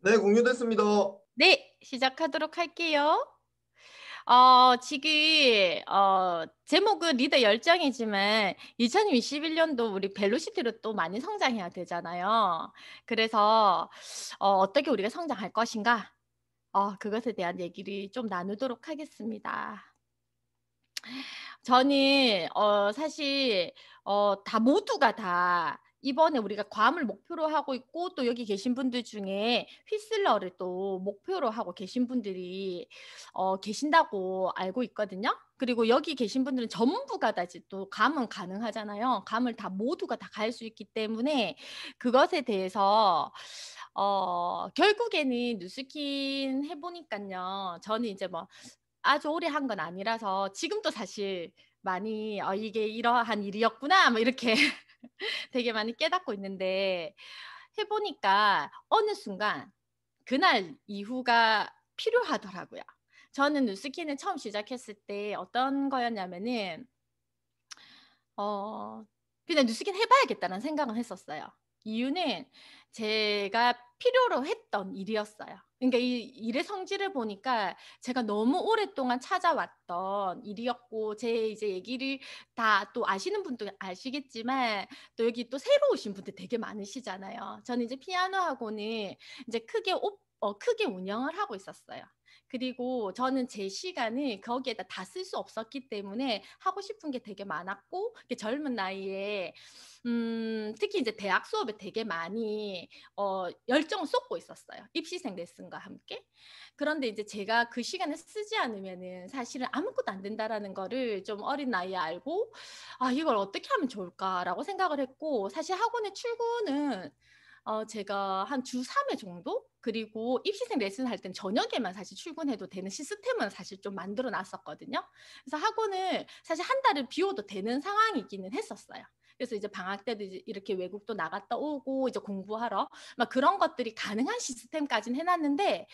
네, 공유됐습니다. 네, 시작하도록 할게요. 지금 제목은 리더 열정이지만 2021년도 우리 벨로시티로 또 많이 성장해야 되잖아요. 그래서 어떻게 우리가 성장할 것인가? 그것에 대한 얘기를 좀 나누도록 하겠습니다. 저는 사실 다 모두가 다 이번에 우리가 괌을 목표로 하고 있고 또 여기 계신 분들 중에 휘슬러를 또 목표로 하고 계신 분들이 계신다고 알고 있거든요. 그리고 여기 계신 분들은 전부가 다 또 괌은 가능하잖아요. 괌을 다 모두가 다 갈 수 있기 때문에 그것에 대해서 결국에는 뉴스킨 해보니까요. 저는 이제 뭐 아주 오래 한 건 아니라서 지금도 사실 많이 이게 이러한 일이었구나 뭐 이렇게 되게 많이 깨닫고 있는데 해보니까 어느 순간 그날 이후가 필요하더라고요. 저는 뉴스키는 처음 시작했을 때 어떤 거였냐면은 어 그냥 뉴스킨 해봐야겠다는 생각은 했었어요. 이유는 제가 필요로 했던 일이었어요. 그러니까 이 일의 성질을 보니까 제가 너무 오랫동안 찾아왔던 일이었고 제 이제 얘기를 다 또 아시는 분도 아시겠지만 또 여기 또 새로 오신 분들 되게 많으시잖아요. 저는 이제 피아노 학원을 이제 크게 운영을 하고 있었어요. 그리고 저는 제 시간을 거기에다 다 쓸 수 없었기 때문에 하고 싶은 게 되게 많았고 젊은 나이에 특히 이제 대학 수업에 되게 많이 열정을 쏟고 있었어요. 입시생 레슨과 함께. 그런데 이제 제가 그 시간을 쓰지 않으면은 사실은 아무것도 안 된다라는 거를 좀 어린 나이에 알고 이걸 어떻게 하면 좋을까라고 생각을 했고 사실 학원에 출근은 제가 한 주 3회 정도? 그리고 입시생 레슨 할 땐 저녁에만 사실 출근해도 되는 시스템은 사실 좀 만들어 놨었거든요. 그래서 학원을 사실 한 달을 비워도 되는 상황이기는 했었어요. 그래서 이제 방학 때도 이제 이렇게 외국도 나갔다 오고 이제 공부하러 막 그런 것들이 가능한 시스템까지는 해놨는데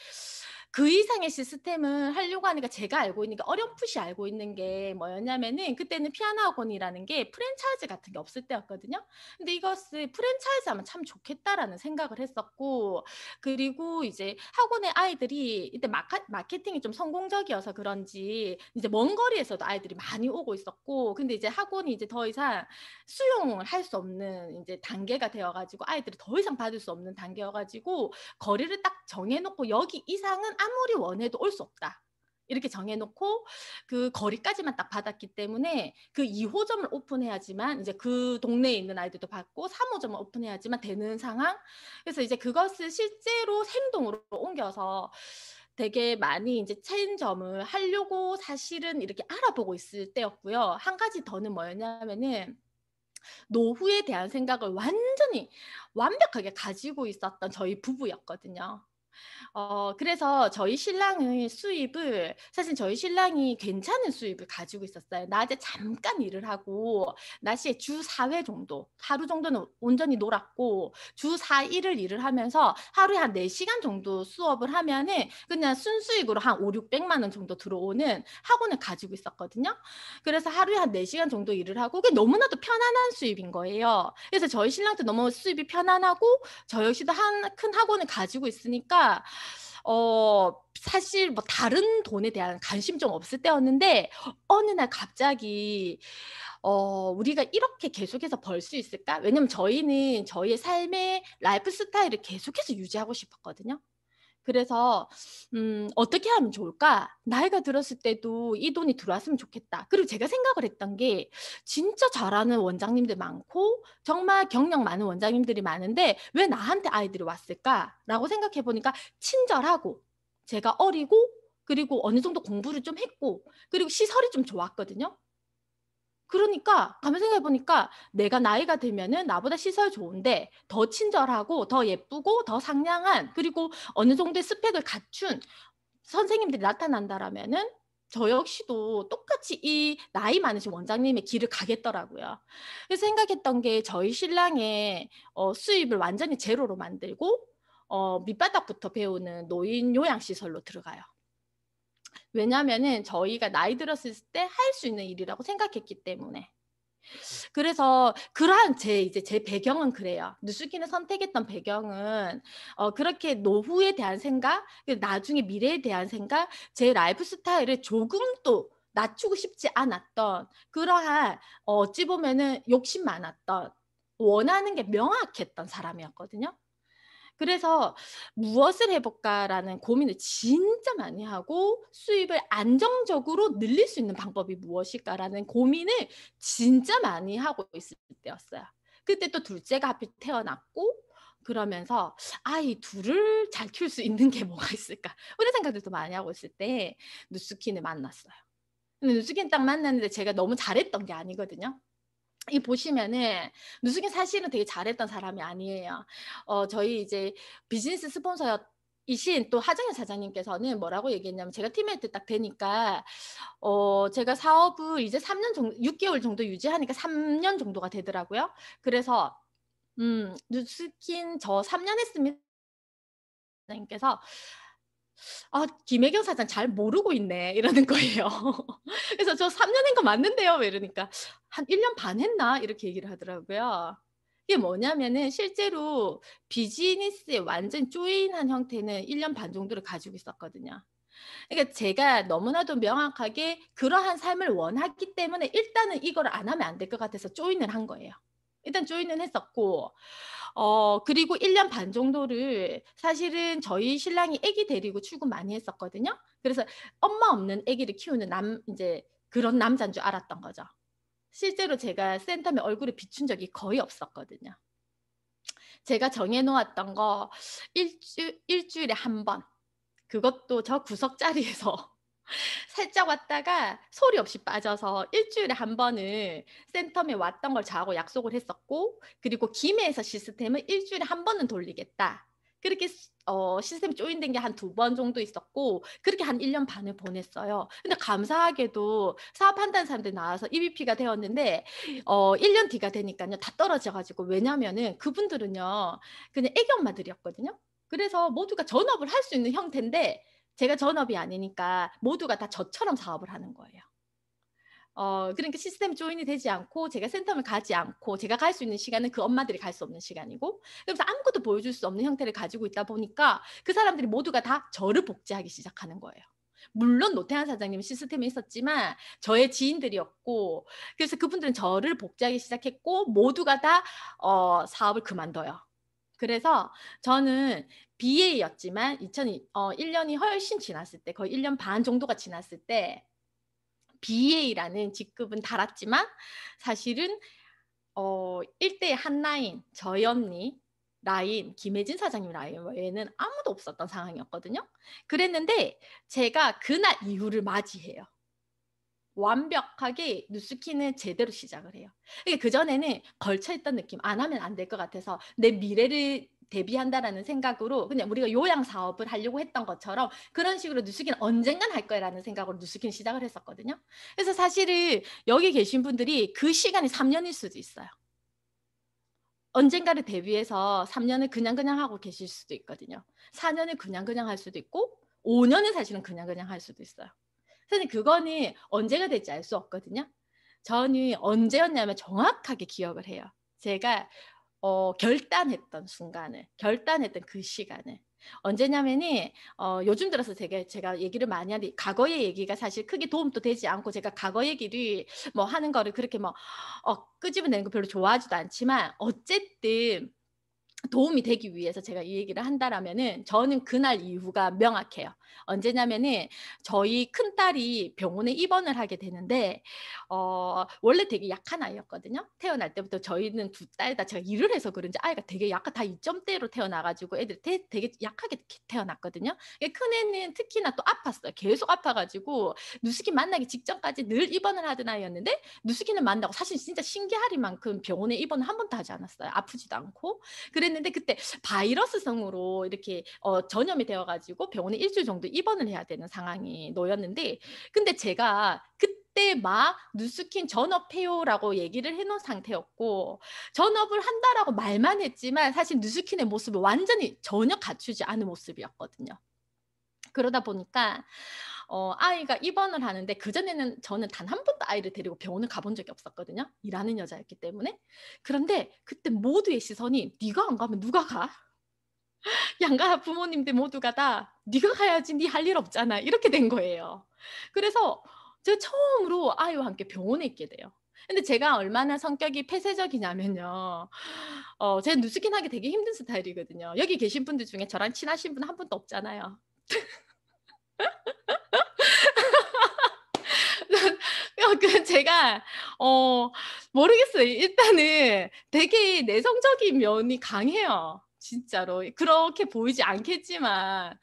그 이상의 시스템을 하려고 하니까 제가 알고 있는 게 어렴풋이 알고 있는 게 뭐였냐면은 그때는 피아노 학원이라는 게 프랜차이즈 같은 게 없을 때였거든요. 근데 이것을 프랜차이즈 하면 참 좋겠다라는 생각을 했었고 그리고 이제 학원의 아이들이 이때 마케팅이 좀 성공적이어서 그런지 이제 먼 거리에서도 아이들이 많이 오고 있었고 근데 이제 학원이 이제 더 이상 수용을 할 수 없는 이제 단계가 되어가지고 아이들이 더 이상 받을 수 없는 단계여가지고 거리를 딱 정해놓고 여기 이상은 아무리 원해도 올 수 없다. 이렇게 정해놓고 그 거리까지만 딱 받았기 때문에 그 2호점을 오픈해야지만 이제 그 동네에 있는 아이들도 받고 3호점을 오픈해야지만 되는 상황. 그래서 이제 그것을 실제로 행동으로 옮겨서 되게 많이 이제 체인점을 하려고 사실은 이렇게 알아보고 있을 때였고요. 한 가지 더는 뭐였냐면은 노후에 대한 생각을 완전히 완벽하게 가지고 있었던 저희 부부였거든요. 그래서 저희 신랑의 수입을 사실 저희 신랑이 괜찮은 수입을 가지고 있었어요. 낮에 잠깐 일을 하고 낮에 주 4회 정도 하루 정도는 온전히 놀았고 주 4일을 일을 하면서 하루에 한 4시간 정도 수업을 하면은 그냥 순수익으로 한 5, 600만 원 정도 들어오는 학원을 가지고 있었거든요. 그래서 하루에 한 4시간 정도 일을 하고 그게 너무나도 편안한 수입인 거예요. 그래서 저희 신랑도 너무 수입이 편안하고 저 역시도 한 큰 학원을 가지고 있으니까 사실 뭐 다른 돈에 대한 관심 좀 없을 때였는데 어느 날 갑자기 우리가 이렇게 계속해서 벌 수 있을까? 왜냐면 저희는 저희의 삶의 라이프 스타일을 계속해서 유지하고 싶었거든요. 그래서 어떻게 하면 좋을까? 나이가 들었을 때도 이 돈이 들어왔으면 좋겠다. 그리고 제가 생각을 했던 게 진짜 잘하는 원장님들 많고 정말 경력 많은 원장님들이 많은데 왜 나한테 아이들이 왔을까라고 생각해 보니까 친절하고 제가 어리고 그리고 어느 정도 공부를 좀 했고 그리고 시설이 좀 좋았거든요. 그러니까 가만 생각해 보니까 내가 나이가 들면은 나보다 시설 좋은데 더 친절하고 더 예쁘고 더 상냥한 그리고 어느 정도의 스펙을 갖춘 선생님들이 나타난다라면은 저 역시도 똑같이 이 나이 많으신 원장님의 길을 가겠더라고요. 그래서 생각했던 게 저희 신랑의 수입을 완전히 제로로 만들고 밑바닥부터 배우는 노인 요양시설로 들어가요. 왜냐면은 저희가 나이 들었을 때 할 수 있는 일이라고 생각했기 때문에. 그래서 그러한 제 배경은 그래요. 누수기를 선택했던 배경은 그렇게 노후에 대한 생각, 나중에 미래에 대한 생각, 제 라이프 스타일을 조금도 낮추고 싶지 않았던 그러한 어찌 보면은 욕심 많았던 원하는 게 명확했던 사람이었거든요. 그래서 '무엇을 해 볼까.'라는 고민을 진짜 많이 하고 '수입을 안정적으로 늘릴 수 있는 방법이 무엇일까.'라는 고민을 진짜 많이 하고 있을 때였어요. 그때 또 둘째가 하필 태어났고 그러면서 '아 이 둘을 잘 키울 수 있는 게 뭐가 있을까?' 이런 생각들도 많이 하고 있을 때 누스킨을 만났어요. 근데 누스킨 딱 만났는데 제가 너무 잘했던 게 아니거든요. 이 보시면은 누수긴 사실은 되게 잘했던 사람이 아니에요. 저희 이제 비즈니스 스폰서 이신 또 하정현 사장님께서는 뭐라고 얘기했냐면 제가 팀메이트 딱 되니까 제가 사업을 이제 3년 정도 6 개월 정도 유지하니까 3년 정도가 되더라고요. 그래서 "누스킨 저 3년 했습니다." 사장님께서 "아 김혜경 사장 잘 모르고 있네." 이러는 거예요. 그래서 "저 3년 한 거 맞는데요." 뭐 이러니까 "한 1년 반 했나?" 이렇게 얘기를 하더라고요. 이게 뭐냐면은 실제로 비즈니스에 완전 조인한 형태는 1년 반 정도를 가지고 있었거든요. 그러니까 제가 너무나도 명확하게 그러한 삶을 원하기 때문에 일단은 이거를 안 하면 안 될 것 같아서 조인을 한 거예요. 일단 조인은 했었고 그리고 1년 반 정도를 사실은 저희 신랑이 아기 데리고 출근 많이 했었거든요. 그래서 엄마 없는 아기를 키우는 인제 그런 남자인 줄 알았던 거죠. 실제로 제가 센텀에 얼굴을 비춘 적이 거의 없었거든요. 제가 정해 놓았던 거 일주일에 한 번, 그것도 저 구석 자리에서 살짝 왔다가 소리 없이 빠져서 일주일에 한 번은 센텀에 왔던 걸 저하고 약속을 했었고 그리고 김해에서 시스템을 일주일에 한 번은 돌리겠다. 그렇게 시스템 조인된 게 한 2번 정도 있었고 그렇게 한 1년 반을 보냈어요. 근데 감사하게도 사업한다는 사람들이 나와서 EVP가 되었는데 1년 뒤가 되니깐요 다 떨어져 가지고 왜냐면은 그분들은요 그냥 애기 엄마들이었거든요. 그래서 모두가 전업을 할 수 있는 형태인데 제가 전업이 아니니까 모두가 다 저처럼 사업을 하는 거예요. 그러니까 시스템 조인이 되지 않고 제가 센텀을 가지 않고 제가 갈 수 있는 시간은 그 엄마들이 갈 수 없는 시간이고 그러면서 아무것도 보여줄 수 없는 형태를 가지고 있다 보니까 그 사람들이 모두가 다 저를 복제하기 시작하는 거예요. 물론 노태한 사장님은 시스템에 있었지만 저의 지인들이었고 그래서 그분들은 저를 복제하기 시작했고 모두가 다 사업을 그만둬요. 그래서 저는 BA였지만 1 년이 훨씬 지났을 때 거의 1년 반 정도가 지났을 때 BA라는 직급은 달았지만 사실은 1 대의 한 라인 저희 언니 라인, 김혜진 사장님 라인 외에는 아무도 없었던 상황이었거든요. 그랬는데 제가 그날 이후를 맞이해요. 완벽하게 누스키는 제대로 시작을 해요. 이게 그전에는 걸쳐 있던 느낌, '안 하면 안 될 것 같아서 내 미래를 대비한다.'라는 생각으로 그냥 우리가 요양 사업을 하려고 했던 것처럼 그런 식으로 '누스키는 언젠간 할 거야.'라는 생각으로 누스키는 시작을 했었거든요. 그래서 사실은 여기 계신 분들이 그 시간이 3 년일 수도 있어요. 언젠가를 대비해서 3 년을 그냥 하고 계실 수도 있거든요. 4 년을 그냥 할 수도 있고 5 년은 사실은 그냥 할 수도 있어요. 선생님 그거는 언제가 될지 알 수 없거든요. 저는 언제였냐면 정확하게 기억을 해요. 제가 결단했던 순간을 결단했던 그 시간을. 언제냐면은 요즘 들어서 제가 얘기를 많이 하는데 과거의 얘기가 사실 크게 도움도 되지 않고 제가 과거 얘기를 뭐 하는 거를 그렇게 뭐 끄집어내는 거 별로 좋아하지도 않지만 어쨌든 도움이 되기 위해서 제가 이 얘기를 한다라면은 저는 그날 이후가 명확해요. 언제냐면은 저희 큰딸이 병원에 입원을 하게 되는데 원래 되게 약한 아이였거든요. 태어날 때부터 저희는 두 딸 다 제가 일을 해서 그런지 아이가 되게 약간 다 2점대로 태어나 가지고 애들이 되게 약하게 태어났거든요. 큰애는 특히나 또 아팠어요. 계속 아파 가지고 누수기 만나기 직전까지 늘 입원을 하던 아이였는데 누수기를 만나고 사실 진짜 신기하리만큼 병원에 입원을 한 번도 하지 않았어요, 아프지도 않고. 그랬는데 그때 바이러스성으로 이렇게 전염이 되어 가지고 병원에 일 주일 정도 입원을 해야 되는 상황이 놓였는데 근데 제가 그때 막 "누스킨 전업해요."라고 얘기를 해 놓은 상태였고 전업을 한다라고 말만 했지만 사실 누스킨의 모습을 완전히 전혀 갖추지 않은 모습이었거든요. 그러다 보니까 아이가 입원을 하는데 그전에는 저는 단 한 번도 아이를 데리고 병원을 가본 적이 없었거든요, 일하는 여자였기 때문에. 그런데 그때 모두의 시선이 "네가 안 가면 누가 가?" 양가 부모님들 모두가 다 "네가 가야지. 네 할 일 없잖아." 이렇게 된 거예요. 그래서 제가 처음으로 아이와 함께 병원에 있게 돼요. 근데 제가 얼마나 성격이 폐쇄적이냐면요. 제가 누수긴 하기 되게 힘든 스타일이거든요. 여기 계신 분들 중에 저랑 친하신 분 한 분도 없잖아요. 제가 어 모르겠어요. 일단은 되게 내성적인 면이 강해요, 진짜로. 그렇게 보이지 않겠지만.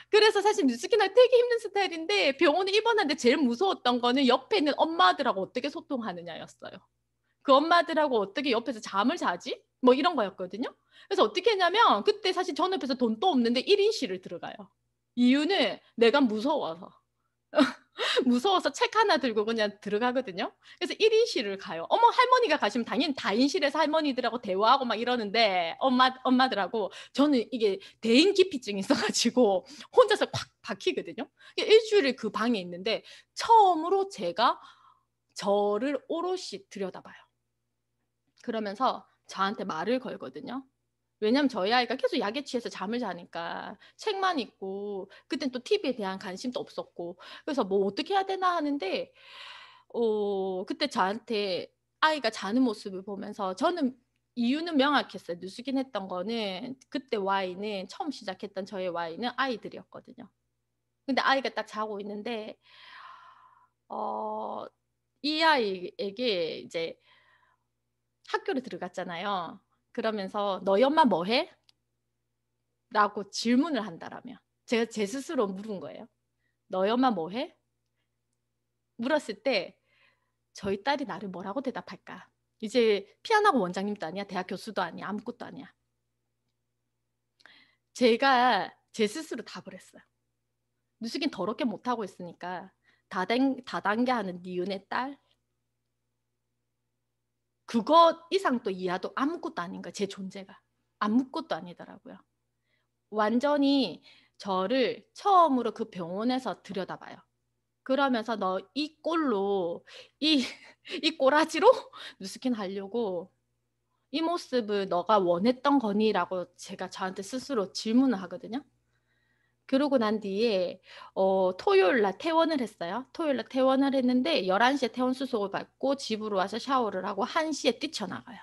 그래서 사실 뉴스키나 되게 힘든 스타일인데 병원에 입원하는데 제일 무서웠던 거는 옆에 있는 엄마들하고 어떻게 소통하느냐였어요. 그 엄마들하고 어떻게 옆에서 잠을 자지? 뭐 이런 거였거든요. 그래서 어떻게 했냐면 그때 사실 저는 옆에서 돈도 없는데 1 인실을 들어가요. 이유는 내가 무서워서. 무서워서 책 하나 들고 그냥 들어가거든요. 그래서 1 인실을 가요. 어머 할머니가 가시면 당연히 다인실에서 할머니들하고 대화하고 막 이러는데 엄마들하고 저는 이게 대인기피증이 있어 가지고 혼자서 콱 박히거든요. 일 주일을 그 방에 있는데 처음으로 제가 저를 오롯이 들여다봐요. 그러면서 저한테 말을 걸거든요. 왜냐면 저희 아이가 계속 약에 취해서 잠을 자니까 책만 읽고 그땐 또 TV에 대한 관심도 없었고 그래서 '뭐 어떻게 해야 되나.' 하는데 그때 저한테 아이가 자는 모습을 보면서 저는 이유는 명확했어요. 누수긴 했던 거는 그때 Y는 처음 시작했던 저의 Y는 아이들이었거든요. 근데 아이가 딱 자고 있는데 어 이 아이에게 이제 학교를 들어갔잖아요. 그러면서 "너희 엄마 뭐 해?" 라고 질문을 한다라면 제가 제 스스로 물은 거예요. "너희 엄마 뭐 해?" 물었을 때 저희 딸이 나를 뭐라고 대답할까? 이제 피아노 학원 원장님도 아니야. 대학 교수도 아니야. 아무것도 아니야. 제가 제 스스로 답을 했어요. "누수긴 더럽게 못하고 있으니까 다단계하는 니은의 딸?" 그것 이상 또 이하도 아무것도 아닌 거야, 제 존재가. 아무것도 아니더라고요. 완전히 저를 처음으로 그 병원에서 들여다봐요. 그러면서 "너 이 꼴로 이 이 꼬라지로 누스킨 하려고 이 모습을 너가 원했던 거니?"라고 제가 저한테 스스로 질문을 하거든요. 그러고 난 뒤에 토요일 날 퇴원을 했어요. 토요일 날 퇴원을 했는데 11 시에 퇴원 수속을 받고 집으로 와서 샤워를 하고 1 시에 뛰쳐나가요.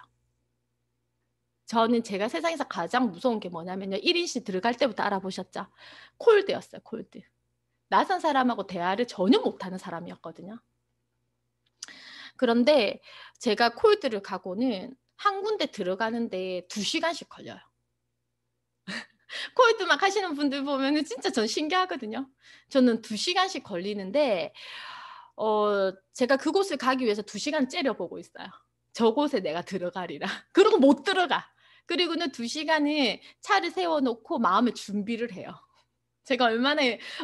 저는 제가 세상에서 가장 무서운 게 뭐냐면요. 1 인실 들어갈 때부터 알아보셨죠? 콜드였어요, 콜드. 낯선 사람하고 대화를 전혀 못하는 사람이었거든요. 그런데 제가 콜드를 가고는 한 군데 들어가는데 2 시간씩 걸려요. 콜드 막 하시는 분들 보면은 진짜 전 신기하거든요. 저는 2 시간씩 걸리는데 제가 그곳을 가기 위해서 2 시간 째려보고 있어요. 저곳에 내가 들어가리라. 그러고 못 들어가. 그리고는 2 시간을 차를 세워 놓고 마음의 준비를 해요. 제가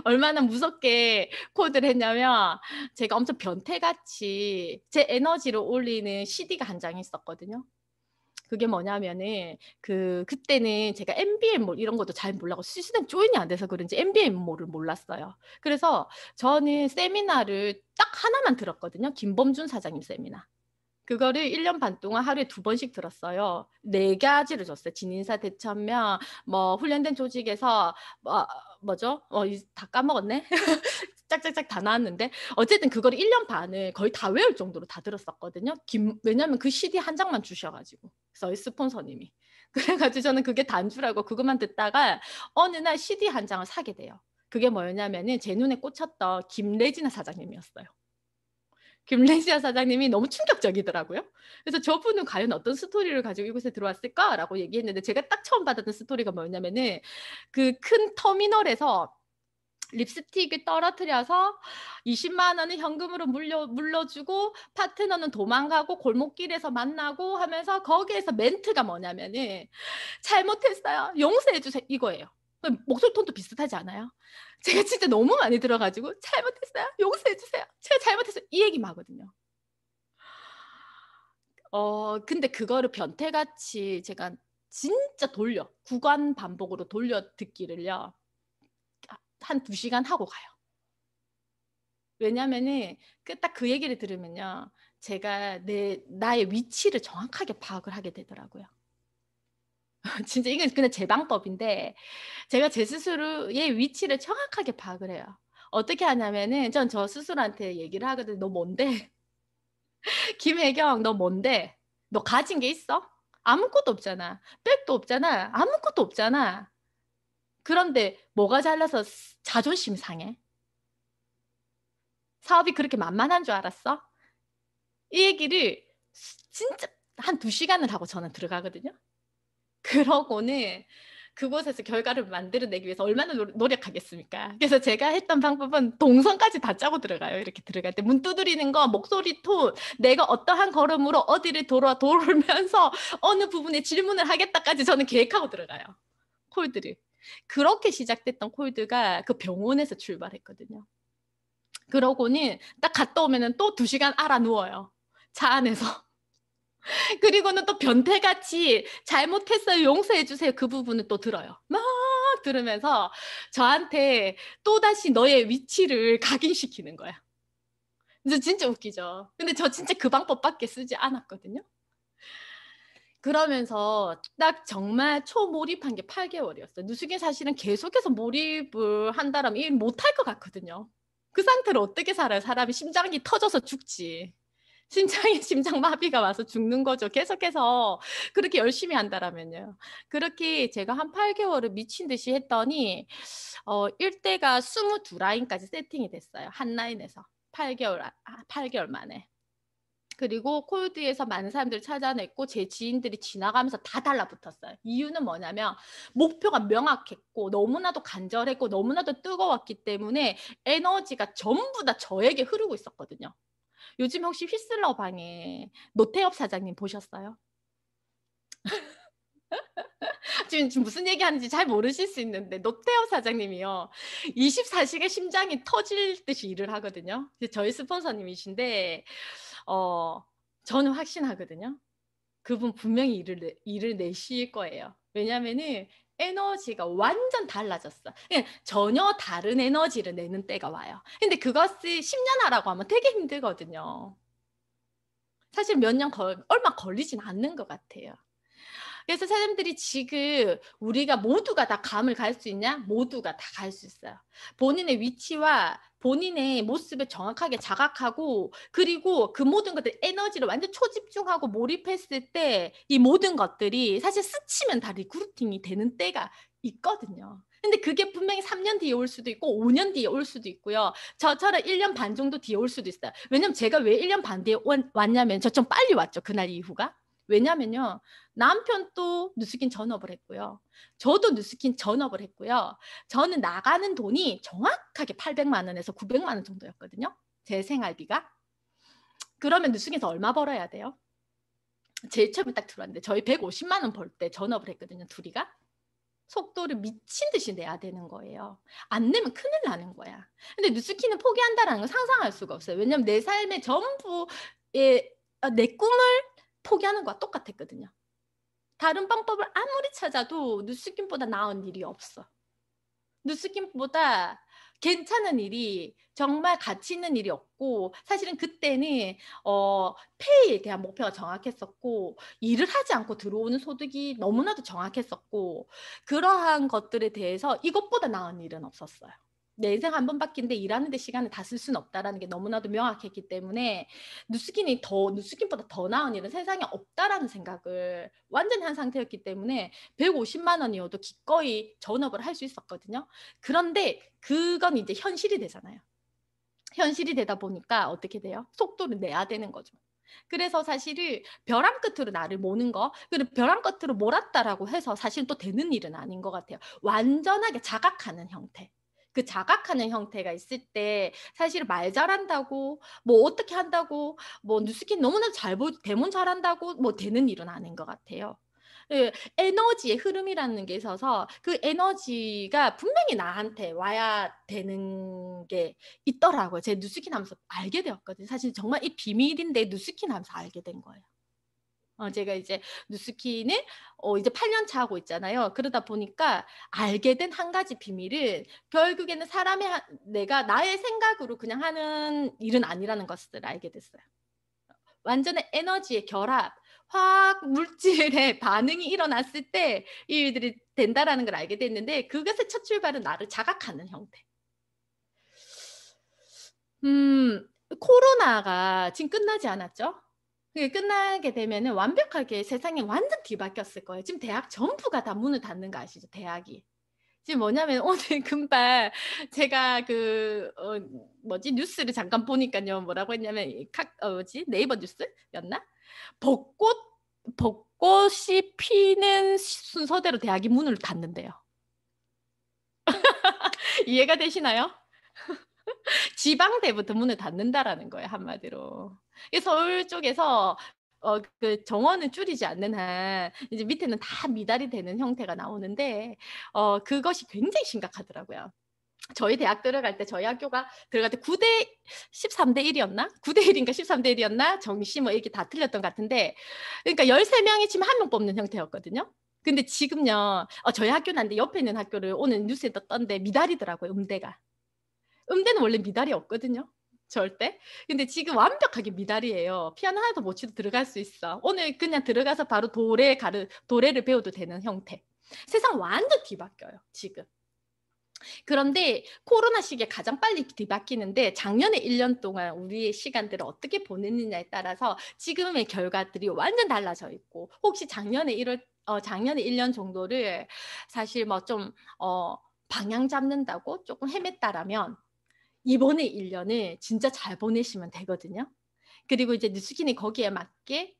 얼마나 무섭게 콜드를 했냐면 제가 엄청 변태같이 제 에너지를 올리는 CD가 한 장이 있었거든요. 그게 뭐냐면은 그때는 제가 MBM몰 이런 것도 잘 몰라 가지고 시스템 조인이 안 돼서 그런지 MBM몰을 몰랐어요. 그래서 저는 세미나를 딱 하나만 들었거든요. 김범준 사장님 세미나. 그거를 1년 반 동안 하루에 2 번씩 들었어요. 4 가지를 줬어요. 진인사 대천명 뭐 훈련된 조직에서 뭐죠? 다 까먹었네. 짝짝짝 다 나왔는데 어쨌든 그거를 1년 반을 거의 다 외울 정도로 다 들었었거든요. 왜냐면 그 CD 한 장만 주셔 가지고 저희 스폰서님이. 그래 가지고 저는 그게 다인 줄 알고 그것만 듣다가 어느 날 CD 한 장을 사게 돼요. 그게 뭐였냐면은 제 눈에 꽂혔던 김래진아 사장님이었어요. 김래지아 사장님이 너무 충격적이더라고요. 그래서 "저분은 과연 어떤 스토리를 가지고 이곳에 들어왔을까?"라고 얘기했는데 제가 딱 처음 받았던 스토리가 뭐였냐면은 그 큰 터미널에서 립스틱을 떨어뜨려서 20만 원을 현금으로 물려주고 파트너는 도망가고 골목길에서 만나고 하면서 거기에서 멘트가 뭐냐면은 "잘못했어요. 용서해 주세요." 이거예요. 목소리 톤도 비슷하지 않아요? 제가 진짜 너무 많이 들어 가지고 "잘못했어요. 용서해 주세요. 제가 잘못했어요." 이 얘기만 하거든요. 근데 그거를 변태같이 제가 진짜 구간 반복으로 돌려 듣기를요. 한 2 시간 하고 가요. 왜냐면은 딱 그 얘기를 들으면요. 제가 나의 위치를 정확하게 파악을 하게 되더라고요. 진짜 이건 그냥 제 방법인데 제가 제 스스로의 위치를 정확하게 파악을 해요. 어떻게 하냐면은 전 저 스스로한테 얘기를 하거든요. "너 뭔데? 김혜경 너 뭔데? 너 가진 게 있어? 아무것도 없잖아. 백도 없잖아. 아무것도 없잖아. 그런데 뭐가 잘나서 자존심 상해? 사업이 그렇게 만만한 줄 알았어?" 이 얘기를 진짜 한 2시간을 하고 저는 들어가거든요. 그러고는 그곳에서 결과를 만들어내기 위해서 얼마나 노력하겠습니까. 그래서 제가 했던 방법은 동선까지 다 짜고 들어가요. 이렇게 들어갈 때 문 두드리는 거, 목소리 톤, 내가 어떠한 걸음으로 어디를 돌면서 어느 부분에 질문을 하겠다까지 저는 계획하고 들어가요, 콜드를. 그렇게 시작됐던 콜드가 그 병원에서 출발했거든요. 그러고는 딱 갔다 오면은 또 2시간 알아 누워요, 차 안에서. 그리고는 또 변태같이 "잘못했어요. 용서해 주세요." 그 부분을 또 들어요. 막 들으면서 저한테 또다시 너의 위치를 각인시키는 거야. 근데 진짜 웃기죠. 근데 저 진짜 그 방법밖에 쓰지 않았거든요. 그러면서 딱 정말 초몰입한 게 8개월이었어요. 누수기 사실은 계속해서 몰입을 한다라면 일 못할 것 같거든요. 그 상태로 어떻게 살아요? 사람이 심장이 터져서 죽지. 심장에 심장마비가 와서 죽는 거죠. 계속해서 그렇게 열심히 한다라면요. 그렇게 제가 한 8개월을 미친 듯이 했더니 일대가 22 라인까지 세팅이 됐어요, 한 라인에서. 8개월 만에. 그리고 콜드에서 많은 사람들을 찾아냈고 제 지인들이 지나가면서 다 달라붙었어요. 이유는 뭐냐면 목표가 명확했고 너무나도 간절했고 너무나도 뜨거웠기 때문에 에너지가 전부 다 저에게 흐르고 있었거든요. 요즘 혹시 휘슬러 방에 노태엽 사장님 보셨어요? 지금 무슨 얘기하는지 잘 모르실 수 있는데 노태엽 사장님이요. 24시간 심장이 터질 듯이 일을 하거든요. 저희 스폰서님이신데 어 저는 확신하거든요. 그분 분명히 일을 내실 거예요. 왜냐면은 에너지가 완전 달라졌어. 그냥 전혀 다른 에너지를 내는 때가 와요. 근데 그것을 10년 하라고 하면 되게 힘들거든요. 사실 몇 년 얼마 걸리진 않는 것 같아요. 그래서 사람들이 지금 우리가 모두가 다 감을 갈 수 있냐? 모두가 다 갈 수 있어요. 본인의 위치와 본인의 모습을 정확하게 자각하고 그리고 그 모든 것들 에너지를 완전 초집중하고 몰입했을 때 이 모든 것들이 사실 스치면 다 리크루팅이 되는 때가 있거든요. 근데 그게 분명히 3년 뒤에 올 수도 있고 5년 뒤에 올 수도 있고요. 저처럼 1년 반 정도 뒤에 올 수도 있어요. 왜냐면 제가 왜 1년 반 뒤에 왔냐면 저 좀 빨리 왔죠. 그날 이후가. 왜냐면요. 남편도 뉴스킨 전업을 했고요. 저도 뉴스킨 전업을 했고요. 저는 나가는 돈이 정확하게 800만 원에서 900만 원 정도였거든요. 제 생활비가. 그러면 뉴스킨에서 얼마 벌어야 돼요? 제일 처음에 딱 들어왔는데 저희 150만 원 벌 때 전업을 했거든요. 둘이가. 속도를 미친 듯이 내야 되는 거예요. 안 내면 큰일 나는 거야. 근데 뉴스킨은 포기한다라는 걸 상상할 수가 없어요. 왜냐면 내 삶의 전부의 내 꿈을 포기하는 거와 똑같았거든요. 다른 방법을 아무리 찾아도 뉴스킨보다 나은 일이 없어. 뉴스킨보다 괜찮은 일이 정말 가치 있는 일이 없고 사실은 그때는 페이에 대한 목표가 정확했었고 일을 하지 않고 들어오는 소득이 너무나도 정확했었고 그러한 것들에 대해서 이것보다 나은 일은 없었어요. 내 인생 한 번밖인데 일하는 데 시간을 다 쓸 수는 없다라는 게 너무나도 명확했기 때문에 뉴스킨보다 더 나은 일은 세상에 없다라는 생각을 완전히 한 상태였기 때문에 150만 원이어도 기꺼이 전업을 할 수 있었거든요. 그런데 그건 이제 현실이 되잖아요. 현실이 되다 보니까 어떻게 돼요? 속도를 내야 되는 거죠. 그래서 사실은 벼랑 끝으로 나를 모는 거, 그리고 벼랑 끝으로 몰았다라고 해서 사실 또 되는 일은 아닌 것 같아요. 완전하게 자각하는 형태. 그 자각하는 형태가 있을 때 사실 말 잘한다고 뭐 어떻게 한다고 뭐 뉴스킨 너무나 대문 잘한다고 뭐 되는 일은 아닌 것 같아요. 예, 에너지의 흐름이라는 게 있어서 그 에너지가 분명히 나한테 와야 되는 게 있더라고요. 제 뉴스킨 하면서 알게 되었거든요. 사실 정말 이 비밀인데 뉴스킨 하면서 알게 된 거예요. 제가 이제 뉴스키는 이제 8년 차 하고 있잖아요. 그러다 보니까 알게 된 한 가지 비밀은 결국에는 사람의 내가 나의 생각으로 그냥 하는 일은 아니라는 것을 알게 됐어요. 완전한 에너지의 결합, 화학 물질의 반응이 일어났을 때 이 일들이 된다라는 걸 알게 됐는데 그것의 첫 출발은 나를 자각하는 형태. 음 코로나가 지금 끝나지 않았죠? 그게 끝나게 되면은 완벽하게 세상이 완전 뒤바뀌었을 거예요. 지금 대학 전부가 다 문을 닫는 거 아시죠? 대학이. 지금 뭐냐면 오늘 금방 제가 뭐지 뉴스를 잠깐 보니깐요. 뭐라고 했냐면 이 뭐지 네이버 뉴스였나? 벚꽃 벚꽃이 피는 순서대로 대학이 문을 닫는대요. 이해가 되시나요? 지방대부터 문을 닫는다라는 거예요, 한마디로. 이 서울 쪽에서 그 정원은 줄이지 않는 한 이제 밑에는 다 미달이 되는 형태가 나오는데 그것이 굉장히 심각하더라고요. 저희 대학 들어갈 때 저희 학교가 들어갈 때 9대 13대 1이었나? 9대 1인가 13대 1이었나? 정시 뭐 이렇게 다 틀렸던 것 같은데 그러니까 13명이 치면 1명 뽑는 형태였거든요. 근데 지금요. 저희 학교는 아닌데 옆에 있는 학교를 오늘 뉴스에 떴던데 미달이더라고요, 음대가. 음대는 원래 미달이 없거든요. 절대. 근데 지금 완벽하게 미달이에요. 피아노 하나도 못 치도 들어갈 수 있어. 오늘 그냥 들어가서 바로 도래를 배워도 되는 형태. 세상 완전 뒤바뀌어요, 지금. 그런데 코로나 시기에 가장 빨리 뒤바뀌는데 작년에 1년 동안 우리의 시간들을 어떻게 보냈느냐에 따라서 지금의 결과들이 완전 달라져 있고 혹시 작년에 1년 정도를 사실 뭐 좀 방향 잡는다고 조금 헤맸다라면 이번에 1년을 진짜 잘 보내시면 되거든요. 그리고 이제 뉴스킨이 거기에 맞게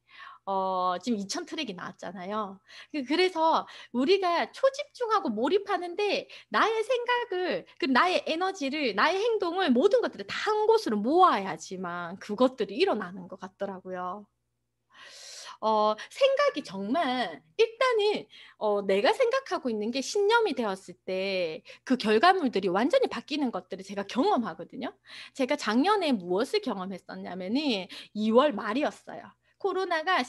지금 2,000 트랙이 나왔잖아요. 그래서 우리가 초집중하고 몰입하는데 나의 생각을 나의 에너지를 나의 행동을 모든 것들을 다 한 곳으로 모아야지만 그것들이 일어나는 것 같더라고요. 생각이 정말 일단은 내가 생각하고 있는 게 신념이 되었을 때 그 결과물들이 완전히 바뀌는 것들을 제가 경험하거든요. 제가 작년에 무엇을 경험했었냐면은 2월 말이었어요. 코로나가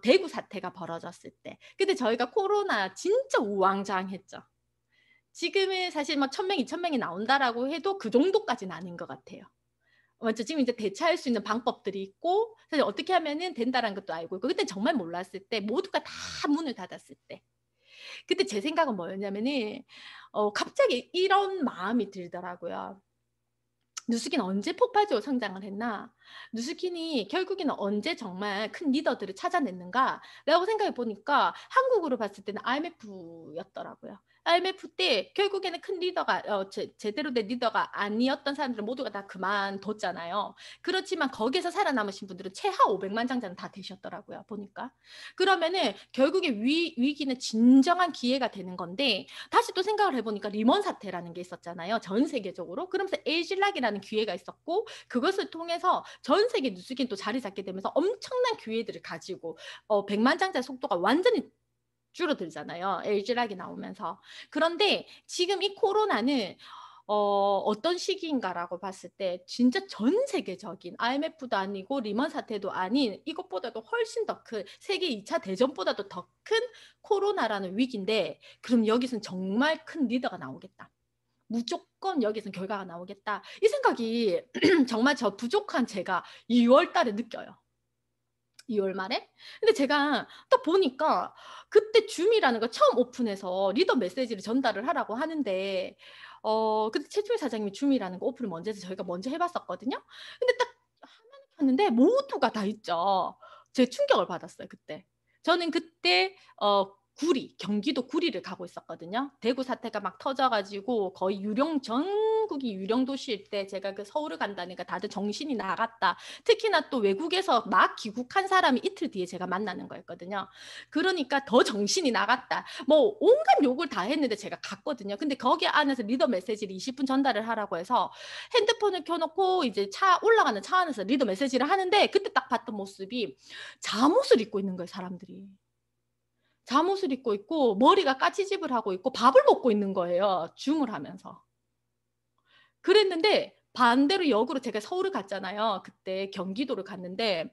대구 사태가 벌어졌을 때. 근데 저희가 코로나 진짜 우왕좌왕했죠. 지금은 사실 뭐 1,000명, 2,000명이 나온다라고 해도 그 정도까지는 아닌 것 같아요. 맞죠. 지금 이제 대처할 수 있는 방법들이 있고 사실 어떻게 하면은 된다라는 것도 알고 있고 그때 정말 몰랐을 때 모두가 다 문을 닫았을 때 그때 제 생각은 뭐였냐면은 갑자기 이런 마음이 들더라고요. 누스킨 언제 폭발적으로 성장을 했나? 누스킨이 결국에는 언제 정말 큰 리더들을 찾아냈는가라고 생각해 보니까 한국으로 봤을 때는 IMF였더라고요. IMF 때 결국에는 큰 리더가 제대로 된 리더가 아니었던 사람들은 모두가 다 그만뒀잖아요. 그렇지만 거기서 살아남으신 분들은 최하 500만 장자는 다 되셨더라고요. 보니까. 그러면은 결국에 위기는 진정한 기회가 되는 건데 다시 또 생각을 해보니까 리먼 사태라는 게 있었잖아요. 전 세계적으로. 그러면서 에이실락이라는 기회가 있었고 그것을 통해서 전 세계 뉴스긴 또 자리 잡게 되면서 엄청난 기회들을 가지고 100만 장자 속도가 완전히 줄어들잖아요. 에이실락이 나오면서. 그런데 지금 이 코로나는 어떤 시기인가라고 봤을 때 진짜 전 세계적인 IMF도 아니고 리먼 사태도 아닌 이것보다도 훨씬 더 큰 세계 2차 대전보다도 더 큰 코로나라는 위기인데 그럼 여기서는 정말 큰 리더가 나오겠다. 무조건 여기서는 결과가 나오겠다. 이 생각이 정말 저 부족한 제가 2월 달에 느껴요. 2월 말에? 근데 제가 딱 보니까 그때 줌이라는 거 처음 오픈해서 리더 메시지를 전달을 하라고 하는데 그때 최초의 사장님이 줌이라는 거 오픈을 먼저 해서 저희가 먼저 해봤었거든요. 근데 딱 화면을 켰는데 모두가 다 있죠. 제 충격을 받았어요 그때. 저는 그때 경기도 구리를 가고 있었거든요. 대구 사태가 막 터져가지고 거의 전국이 유령 도시일 때 제가 그 서울을 간다니까 다들 정신이 나갔다. 특히나 또 외국에서 막 귀국한 사람이 이틀 뒤에 제가 만나는 거였거든요. 그러니까 더 정신이 나갔다. 뭐 온갖 욕을 다 했는데 제가 갔거든요. 근데 거기 안에서 리더 메시지를 20분 전달을 하라고 해서 핸드폰을 켜놓고 이제 올라가는 차 안에서 리더 메시지를 하는데 그때 딱 봤던 모습이 잠옷을 입고 있는 거예요, 사람들이. 잠옷을 입고 있고 머리가 까치집을 하고 있고 밥을 먹고 있는 거예요. 줌을 하면서. 그랬는데 반대로 역으로 제가 서울을 갔잖아요. 그때 경기도를 갔는데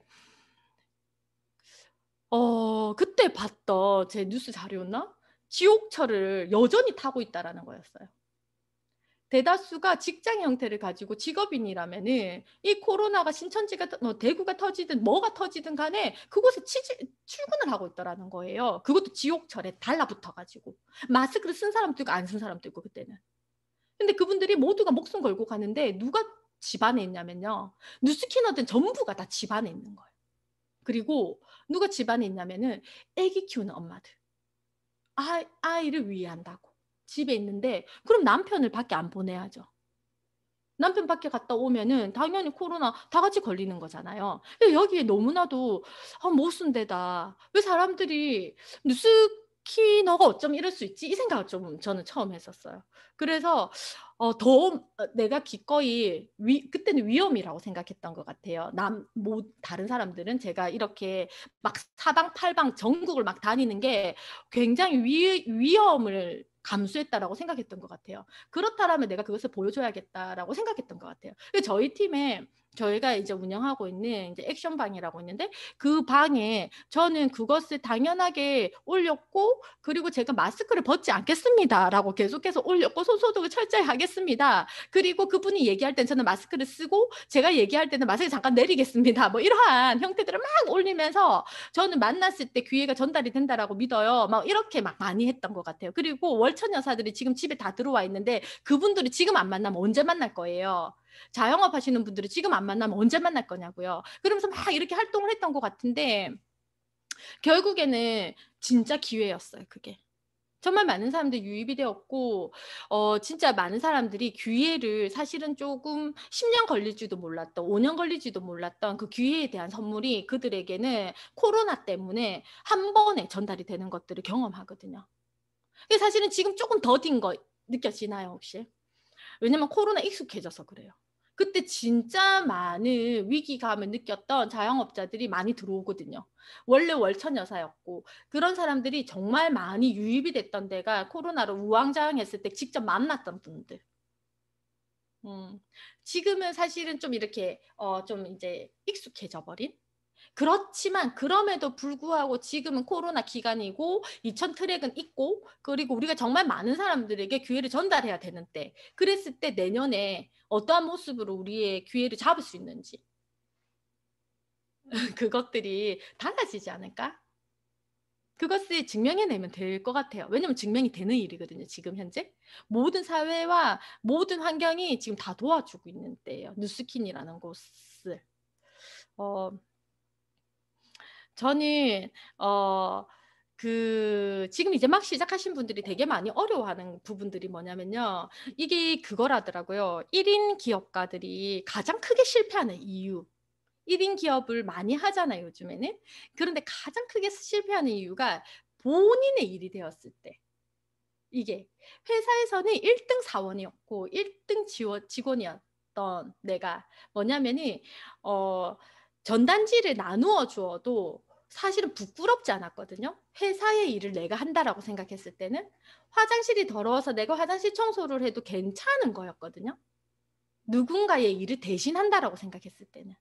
그때 봤던 제 뉴스 자료였나? 지옥철을 여전히 타고 있다라는 거였어요. 대다수가 직장 형태를 가지고 직업인이라면은 이 코로나가 신천지가 뭐 대구가 터지든 뭐가 터지든 간에 그곳에 출근을 하고 있더라는 거예요. 그것도 지옥철에 달라붙어 가지고. 마스크를 쓴 사람도 있고 안 쓴 사람도 있고 그때는. 근데 그분들이 모두가 목숨 걸고 가는데 누가 집안에 있냐면요. 뉴스키너들 전부가 다 집안에 있는 거예요. 그리고 누가 집안에 있냐면은 아기 키우는 엄마들. 아이를 위한다고. 집에 있는데 그럼 남편을 밖에 안 보내야죠. 남편 밖에 갔다 오면은 당연히 코로나 다 같이 걸리는 거잖아요. 근데 여기에 너무나도 '아 못 쓴 데다. 왜 사람들이 뉴스키너가 어쩜 이럴 수 있지?' 이 생각을 좀 저는 처음 했었어요. 그래서 내가 기꺼이 그때는 위험이라고 생각했던 것 같아요. 다른 사람들은 제가 이렇게 막 사방팔방 전국을 막 다니는 게 굉장히 위험을 감수했다라고 생각했던 것 같아요. 그렇다라면 내가 그것을 보여줘야겠다라고 생각했던 것 같아요. 저희 팀에 저희가 이제 운영하고 있는 이제 액션방이라고 있는데 그 방에 저는 그것을 당연하게 올렸고 그리고 제가 마스크를 벗지 않겠습니다라고 계속해서 올렸고 손소독을 철저히 하겠습니다. 그리고 그분이 얘기할 땐 저는 마스크를 쓰고 제가 얘기할 때는 마스크 잠깐 내리겠습니다. 뭐 이러한 형태들을 막 올리면서 저는 만났을 때 기회가 전달이 된다라고 믿어요. 막 이렇게 막 많이 했던 것 같아요. 그리고 월천 여사들이 지금 집에 다 들어와 있는데 그분들이 지금 안 만나면 언제 만날 거예요? 자영업 하시는 분들이 지금 안 만나면 언제 만날 거냐고요. 그러면서 막 이렇게 활동을 했던 것 같은데 결국에는 진짜 기회였어요, 그게. 정말 많은 사람들이 유입이 되었고 진짜 많은 사람들이 기회를 사실은 조금 10년 걸릴지도 몰랐던 5년 걸릴지도 몰랐던 그 기회에 대한 선물이 그들에게는 코로나 때문에 한 번에 전달이 되는 것들을 경험하거든요. 근데 사실은 지금 조금 더딘 거 느껴지나요 혹시? 왜냐면 코로나 익숙해져서 그래요. 그때 진짜 많은 위기감을 느꼈던 자영업자들이 많이 들어오거든요. 원래 월천 여사였고 그런 사람들이 정말 많이 유입이 됐던 데가 코로나로 우왕좌왕했을 때 직접 만났던 분들. 음. 지금은 사실은 좀 이렇게 좀 이제 익숙해져 버린? 그렇지만 그럼에도 불구하고 지금은 코로나 기간이고 2000 트랙은 있고 그리고 우리가 정말 많은 사람들에게 기회를 전달해야 되는 때 그랬을 때 내년에 어떠한 모습으로 우리의 기회를 잡을 수 있는지 그것들이 달라지지 않을까? 그것을 증명해내면 될 것 같아요. 왜냐면 증명이 되는 일이거든요, 지금 현재. 모든 사회와 모든 환경이 지금 다 도와주고 있는 때예요. 뉴스킨이라는 곳을. 어 저는 어 지금 이제 막 시작하신 분들이 되게 많이 어려워하는 부분들이 뭐냐면요. 이게 그거라더라고요. 1인 기업가들이 가장 크게 실패하는 이유. 1인 기업을 많이 하잖아요, 요즘에는. 그런데 가장 크게 실패하는 이유가 본인의 일이 되었을 때. 이게 회사에서는 1등 사원이었고 1등 직원이었던 내가 뭐냐면은 어 전단지를 나누어 주어도 사실은 부끄럽지 않았거든요. 회사의 일을 내가 한다라고 생각했을 때는 화장실이 더러워서 내가 화장실 청소를 해도 괜찮은 거였거든요. 누군가의 일을 대신한다라고 생각했을 때는.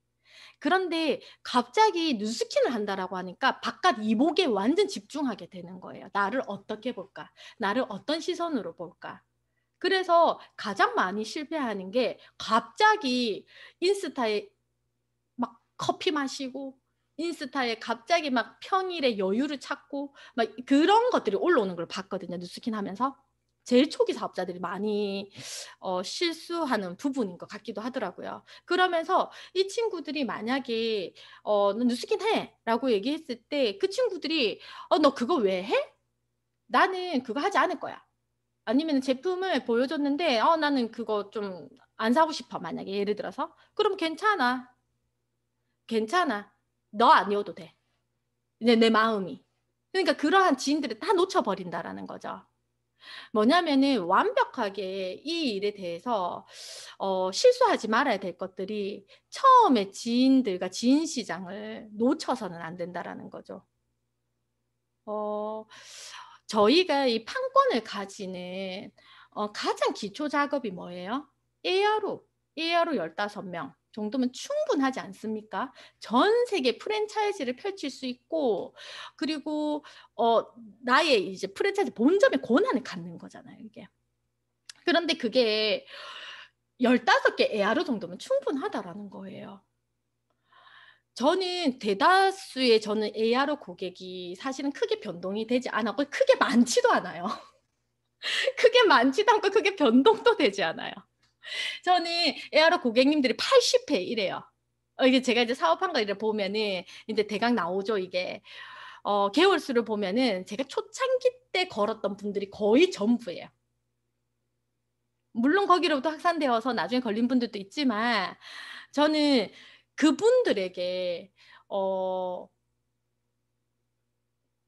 그런데 갑자기 뉴스킨을 한다라고 하니까 바깥 이목에 완전 집중하게 되는 거예요. '나를 어떻게 볼까? 나를 어떤 시선으로 볼까?' 그래서 가장 많이 실패하는 게 갑자기 인스타에 막 커피 마시고 인스타에 갑자기 막 평일에 여유를 찾고 막 그런 것들이 올라오는 걸 봤거든요, 뉴스킨 하면서. 제일 초기 사업자들이 많이 실수하는 부분인 것 같기도 하더라고요. 그러면서 이 친구들이 만약에 "너 뉴스킨 해."라고 얘기했을 때 그 친구들이 너 그거 왜 해? 나는 그거 하지 않을 거야." 아니면은 제품을 보여줬는데 나는 그거 좀 안 사고 싶어." 만약에 예를 들어서. 그럼 "괜찮아. 괜찮아. 너 아니어도 돼." 내 마음이. 그러니까 그러한 지인들을 다 놓쳐 버린다라는 거죠. 뭐냐면은 완벽하게 이 일에 대해서 실수하지 말아야 될 것들이 처음에 지인들과 지인 시장을 놓쳐서는 안 된다라는 거죠. 어 저희가 이 판권을 가지는 가장 기초 작업이 뭐예요? ARO, ARO 15명. 정도면 충분하지 않습니까? 전 세계 프랜차이즈를 펼칠 수 있고, 그리고 나의 이제 프랜차이즈 본점의 권한을 갖는 거잖아요, 이게. 그런데 그게 15개 ARO 정도면 충분하다라는 거예요. 저는 대다수의 저는 ARO 고객이 사실은 크게 변동이 되지 않았고 크게 많지도 않아요. 크게 많지도 않고 크게 변동도 되지 않아요. 저는 ARO 고객님들이 80회 이래요. 이게 제가 이제 사업한 거 이래 보면은 이제 대강 나오죠, 이게. 개월 수를 보면은 제가 초창기 때 걸었던 분들이 거의 전부예요. 물론 거기로부터 확산되어서 나중에 걸린 분들도 있지만, 저는 그분들에게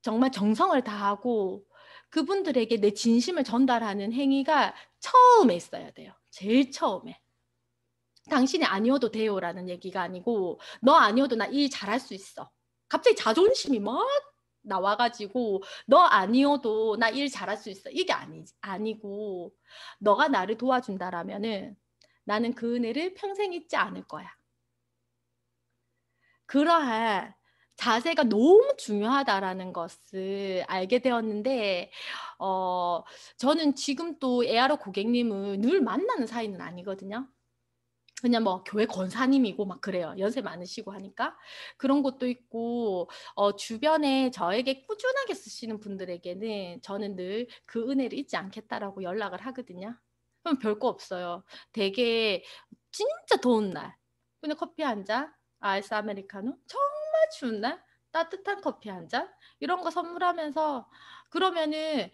정말 정성을 다하고 그분들에게 내 진심을 전달하는 행위가 처음에 있어야 돼요. 제일 처음에. 당신이 아니어도 돼요라는 얘기가 아니고, 너 아니어도 나 일 잘할 수 있어. 갑자기 자존심이 막 나와가지고 너 아니어도 나 일 잘할 수 있어. 이게 아니고, 너가 나를 도와준다라면은 나는 그 은혜를 평생 잊지 않을 거야. 그러한 자세가 너무 중요하다라는 것을 알게 되었는데, 저는 지금 또 에아로 고객님을 늘 만나는 사이는 아니거든요. 그냥 뭐 교회 권사님이고 막 그래요. 연세 많으시고 하니까. 그런 것도 있고, 주변에 저에게 꾸준하게 쓰시는 분들에게는 저는 늘 그 은혜를 잊지 않겠다라고 연락을 하거든요. 그럼 별거 없어요. 되게 진짜 더운 날. 그냥 커피 한 잔, 아이스 아메리카노. 정말 추운 날, 따뜻한 커피 한 잔. 이런 거 선물하면서, 그러면은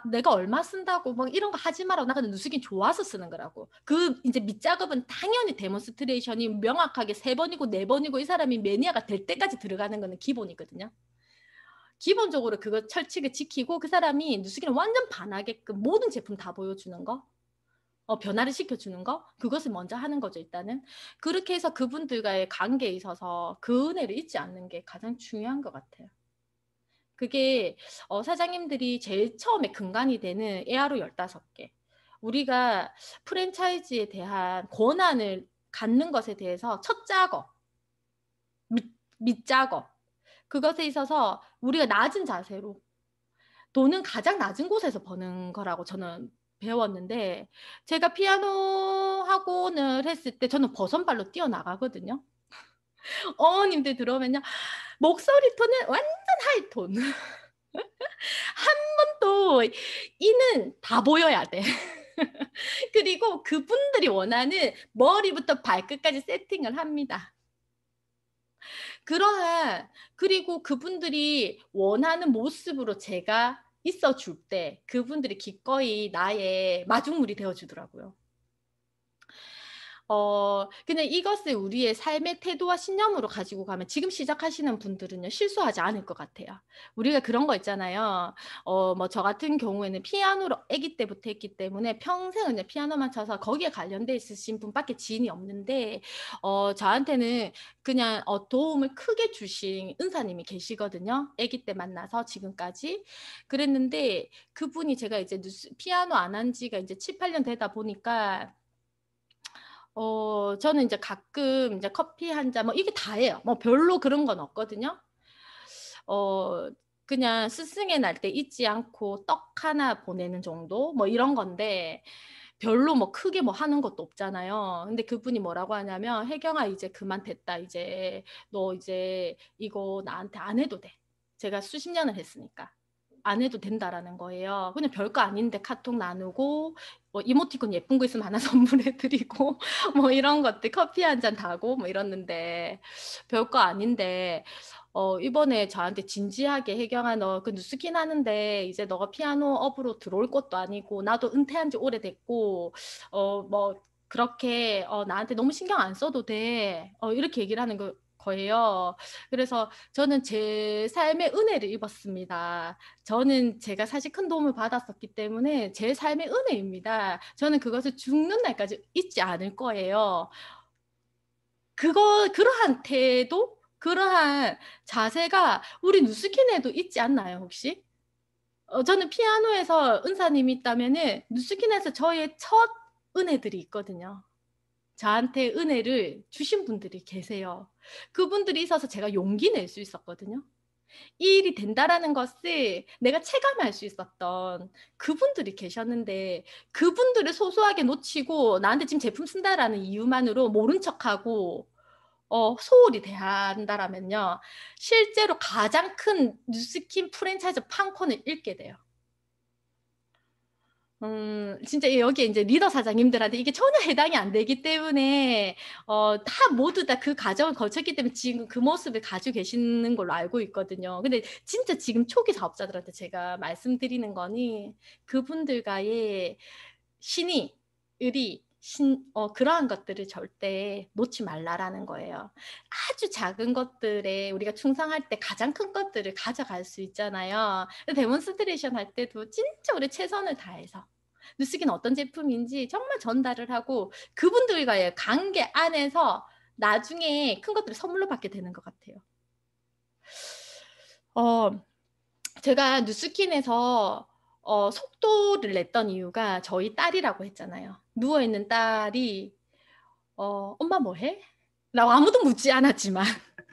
내가 얼마 쓴다고 막 이런 거 하지 마라고. 나 근데 누수긴 좋아서 쓰는 거라고. 그 이제 밑작업은 당연히 데몬스트레이션이 명확하게 3번이고 4번이고 이 사람이 매니아가 될 때까지 들어가는 거는 기본이거든요. 기본적으로 그거 철칙을 지키고 그 사람이 누수기는 완전 반하게끔 모든 제품 다 보여주는 거, 변화를 시켜주는 거, 그것을 먼저 하는 거죠, 일단은. 그렇게 해서 그분들과의 관계에 있어서 그 은혜를 잊지 않는 게 가장 중요한 것 같아요. 그게 사장님들이 제일 처음에 근간이 되는 ARO 15개. 우리가 프랜차이즈에 대한 권한을 갖는 것에 대해서 첫 작업, 밑작업, 그것에 있어서 우리가 낮은 자세로, 돈은 가장 낮은 곳에서 버는 거라고 저는 배웠는데, 제가 피아노 학원을 했을 때 저는 버선발로 뛰어나가거든요. 어머님들 들어오면요, 목소리 톤은 완전 하이톤. 한 번도 이는 다 보여야 돼. 그리고 그분들이 원하는 머리부터 발끝까지 세팅을 합니다. 그리고 그분들이 원하는 모습으로 제가 있어 줄 때 그분들이 기꺼이 나의 마중물이 되어 주더라고요. 그냥 이것을 우리의 삶의 태도와 신념으로 가지고 가면 지금 시작하시는 분들은요, 실수하지 않을 것 같아요. 우리가 그런 거 있잖아요. 뭐 저 같은 경우에는 피아노를 아기 때부터 했기 때문에 평생 그냥 피아노만 쳐서 거기에 관련돼 있으신 분밖에 지인이 없는데, 저한테는 그냥 도움을 크게 주신 은사님이 계시거든요. 아기 때 만나서 지금까지. 그랬는데 그분이, 제가 이제 피아노 안 한 지가 이제 7, 8년 되다 보니까 저는 이제 가끔 이제 커피 한 잔, 뭐 이게 다예요. 뭐 별로 그런 건 없거든요. 어, 그냥 스승의 날 때 잊지 않고 떡 하나 보내는 정도? 뭐 이런 건데, 별로 뭐 크게 뭐 하는 것도 없잖아요. 근데 그분이 뭐라고 하냐면, 혜경아, 이제 그만 됐다. 이제 너 이제 이거 나한테 안 해도 돼. 제가 수십 년을 했으니까. 안 해도 된다라는 거예요. 그냥 별거 아닌데 카톡 나누고, 뭐 이모티콘 예쁜 거 있으면 하나 선물해드리고 뭐 이런 것들, 커피 한 잔 타고 뭐 이랬는데, 별거 아닌데 이번에 저한테 진지하게, 혜경아 너 그 뉴스킨 하는데 이제 너가 피아노 업으로 들어올 것도 아니고 나도 은퇴한 지 오래됐고 뭐 그렇게 나한테 너무 신경 안 써도 돼, 이렇게 얘기를 하는 거예요. 그래서 저는 제 삶의 은혜를 입었습니다. 저는 제가 사실 큰 도움을 받았었기 때문에 제 삶의 은혜입니다. 저는 그것을 죽는 날까지 잊지 않을 거예요. 그러한 태도, 그러한 자세가 우리 누스킨에도 있지 않나요, 혹시? 저는 피아노에서 은사님이 있다면은 누스킨에서 저의 첫 은혜들이 있거든요. 저한테 은혜를 주신 분들이 계세요. 그분들이 있어서 제가 용기 낼 수 있었거든요. 이 일이 된다라는 것을 내가 체감할 수 있었던 그분들이 계셨는데, 그분들을 소소하게 놓치고 나한테 지금 제품 쓴다라는 이유만으로 모른 척하고 소홀히 대한다라면요, 실제로 가장 큰 뉴스킨 프랜차이즈 판권을 잃게 돼요. 진짜 여기에 이제 리더 사장님들한테 이게 전혀 해당이 안 되기 때문에 다 모두 다 그 과정을 거쳤기 때문에 지금 그 모습을 가지고 계시는 걸로 알고 있거든요. 근데 진짜 지금 초기 사업자들한테 제가 말씀드리는 거니, 그분들과의 신의, 의리, 그러한 것들을 절대 놓지 말라라는 거예요. 아주 작은 것들에 우리가 충성할 때 가장 큰 것들을 가져갈 수 있잖아요. 데몬스트레이션 할 때도 진짜 우리 최선을 다해서 뉴스킨 어떤 제품인지 정말 전달을 하고, 그분들과의 관계 안에서 나중에 큰 것들을 선물로 받게 되는 것 같아요. 제가 뉴스킨에서 속도를 냈던 이유가 저희 딸이라고 했잖아요. 누워있는 딸이 엄마 뭐 해? 라고 아무도 묻지 않았지만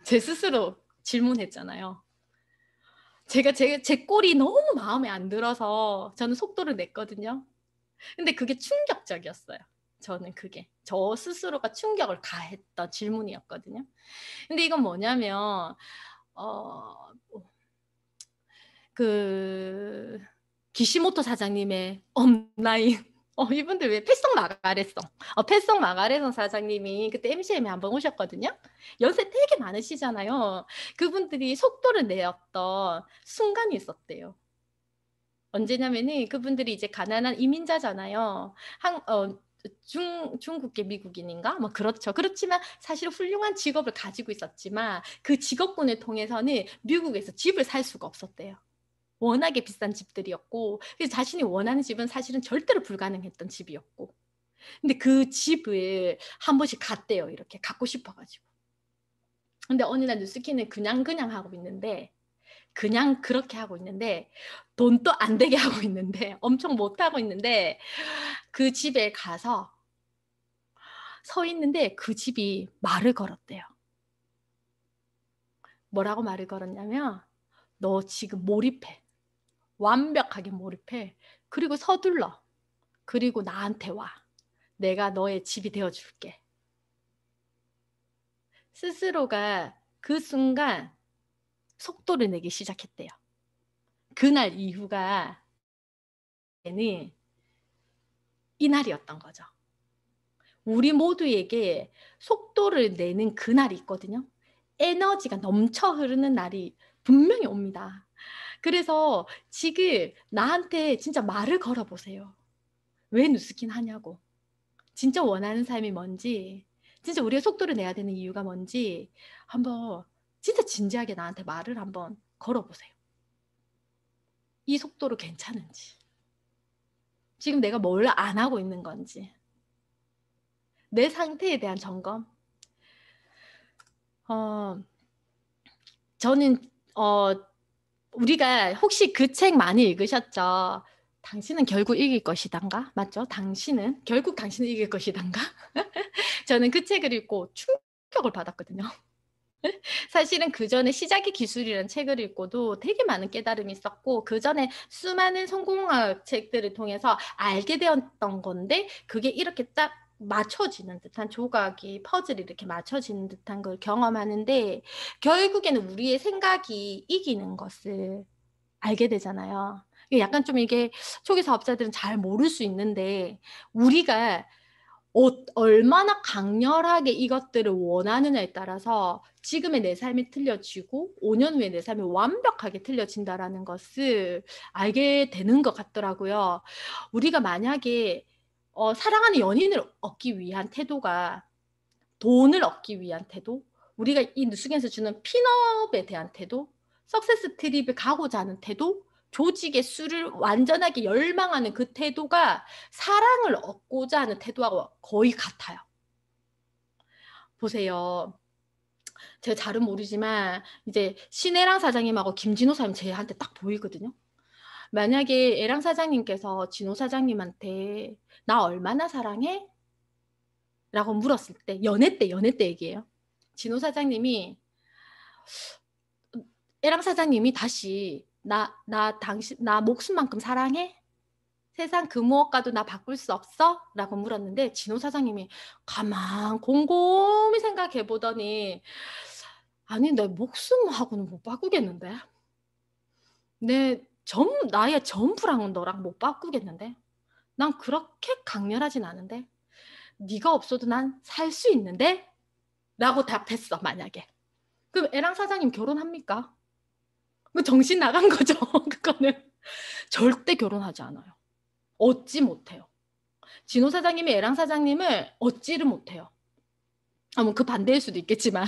제 스스로 질문했잖아요. 제가 제 꼴이 너무 마음에 안 들어서 저는 속도를 냈거든요. 근데 그게 충격적이었어요. 저는 그게 저 스스로가 충격을 가했던 질문이었거든요. 근데 이건 뭐냐면 그 기시모토 사장님의 업라인, 이분들 왜 패성 마가레송, 패성 마가레송 사장님이 그때 MCM에 한번 오셨거든요. 연세 되게 많으시잖아요. 그분들이 속도를 내었던 순간이 있었대요. 언제냐면은 그분들이 이제 가난한 이민자잖아요. 중국계 미국인인가? 뭐 그렇죠. 그렇지만 사실 훌륭한 직업을 가지고 있었지만 그 직업군을 통해서는 미국에서 집을 살 수가 없었대요. 워낙에 비싼 집들이었고, 그래서 자신이 원하는 집은 사실은 절대로 불가능했던 집이었고, 근데 그 집을 한 번씩 갔대요. 이렇게 갖고 싶어가지고. 근데 어느 날 뉴스킨을 그냥 하고 있는데, 그냥 그렇게 하고 있는데, 돈도 안 되게 하고 있는데, 엄청 못 하고 있는데, 그 집에 가서 서 있는데 그 집이 말을 걸었대요. 뭐라고 말을 걸었냐면, 너 지금 몰입해. 완벽하게 몰입해. 그리고 서둘러. 그리고 나한테 와. 내가 너의 집이 되어줄게. 스스로가 그 순간 속도를 내기 시작했대요. 그날 이후가 이날이었던 거죠. 우리 모두에게 속도를 내는 그날이 있거든요. 에너지가 넘쳐 흐르는 날이 분명히 옵니다. 그래서 지금 나한테 진짜 말을 걸어보세요. 왜 뉴스킨 하냐고. 진짜 원하는 삶이 뭔지, 진짜 우리가 속도를 내야 되는 이유가 뭔지 한번 진짜 진지하게 나한테 말을 한번 걸어보세요. 이 속도로 괜찮은지, 지금 내가 뭘 안 하고 있는 건지, 내 상태에 대한 점검. 저는 우리가 혹시 그 책 많이 읽으셨죠? 당신은 결국 이길 것이단가? 맞죠? 결국 당신은 이길 것이단가? 저는 그 책을 읽고 충격을 받았거든요. 사실은 그 전에 시작의 기술이라는 책을 읽고도 되게 많은 깨달음이 있었고, 그 전에 수많은 성공학 책들을 통해서 알게 되었던 건데, 그게 이렇게 딱 맞춰지는 듯한, 조각이 퍼즐이 이렇게 맞춰지는 듯한 걸 경험하는데, 결국에는 우리의 생각이 이기는 것을 알게 되잖아요. 약간 좀 이게 초기 사업자들은 잘 모를 수 있는데, 우리가 얼마나 강렬하게 이것들을 원하느냐에 따라서 지금의 내 삶이 틀려지고 5년 후에 내 삶이 완벽하게 틀려진다라는 것을 알게 되는 것 같더라고요. 우리가 만약에 사랑하는 연인을 얻기 위한 태도가 돈을 얻기 위한 태도, 우리가 이 뉴스겐에서 주는 핀업에 대한 태도, 석세스 트립을 가고자 하는 태도, 조직의 수를 완전하게 열망하는 그 태도가 사랑을 얻고자 하는 태도하고 거의 같아요. 보세요. 제가 잘은 모르지만 이제 신혜랑 사장님하고 김진호 사장님 제한테 딱 보이거든요. 만약에 애랑 사장님께서 진호 사장님한테 나 얼마나 사랑해? 라고 물었을 때, 연애 때 얘기예요. 진호 사장님이, 애랑 사장님이 다시 나 목숨만큼 사랑해? 세상 그 무엇과도 나 바꿀 수 없어? 라고 물었는데 진호 사장님이 가만 곰곰이 생각해 보더니 아니 내 목숨하고는 못 바꾸겠는데 나의 전부랑은 너랑 못 바꾸겠는데 난 그렇게 강렬하진 않은데 네가 없어도 난 살 수 있는데? 라고 답했어 만약에. 그럼 애랑 사장님 결혼합니까? 그 정신 나간 거죠. 그거는 절대 결혼하지 않아요. 얻지 못해요. 진호 사장님이 애랑 사장님을 얻지를 못해요. 뭐 그 반대일 수도 있겠지만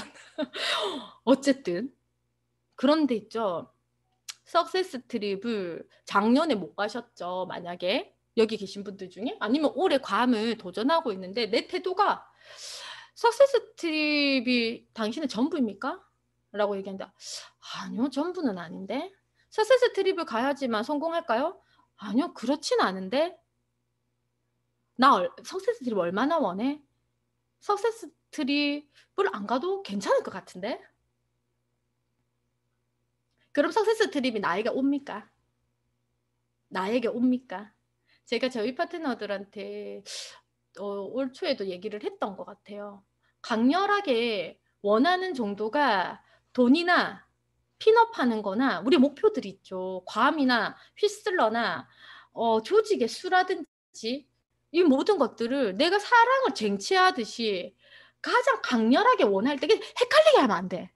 어쨌든 그런데 있죠. 석세스 트립을 작년에 못 가셨죠. 만약에 여기 계신 분들 중에 아니면 올해 괌을 도전하고 있는데 내 태도가 석세스 트립이 당신의 전부입니까? 라고 얘기한다. 아니요, 전부는 아닌데. 석세스 트립을 가야지만 성공할까요? 아니요, 그렇진 않은데. 석세스 트립 얼마나 원해? 석세스 트립을 안 가도 괜찮을 것 같은데. 그럼 석세스 트립이 나에게 옵니까? 나에게 옵니까? 제가 저희 파트너들한테 올 초에도 얘기를 했던 것 같아요. 강렬하게 원하는 정도가 돈이나 핀업하는 거나 우리 목표들이 있죠. 괌이나 휘슬러나 조직의 수라든지 이 모든 것들을 내가 사랑을 쟁취하듯이 가장 강렬하게 원할 때 헷갈리게 하면 안 돼.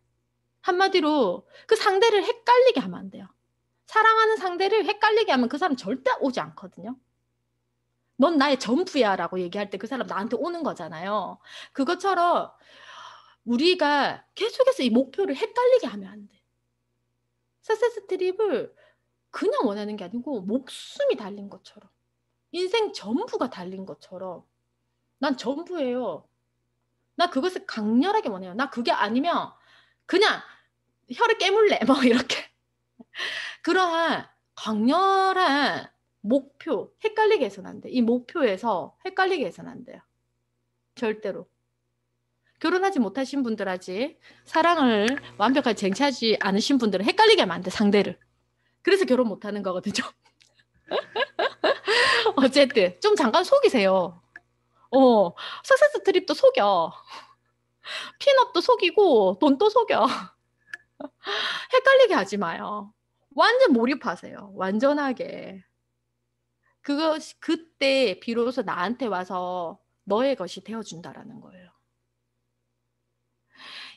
한마디로 그 상대를 헷갈리게 하면 안 돼요. 사랑하는 상대를 헷갈리게 하면 그 사람 절대 오지 않거든요. 넌 나의 전부야 라고 얘기할 때 그 사람 나한테 오는 거잖아요. 그것처럼 우리가 계속해서 이 목표를 헷갈리게 하면 안 돼. 서세스 트립을 그냥 원하는 게 아니고 목숨이 달린 것처럼 인생 전부가 달린 것처럼 난 전부예요. 나 그것을 강렬하게 원해요. 나 그게 아니면 그냥 혀를 깨물래 뭐 이렇게 그러한 강렬한 목표 헷갈리게 해서는 안 돼. 이 목표에서 헷갈리게 해서는 안 돼요. 절대로. 결혼하지 못하신 분들 아직 사랑을 완벽하게 쟁취하지 않으신 분들은 헷갈리게 하면 안 돼, 상대를. 그래서 결혼 못하는 거거든요. 어쨌든 좀 잠깐 속이세요. 석세스 트립도 속여. 핀업도 속이고 돈도 속여. 헷갈리게 하지 마요. 완전 몰입하세요. 완전하게. 그때 비로소 나한테 와서 너의 것이 되어준다라는 거예요.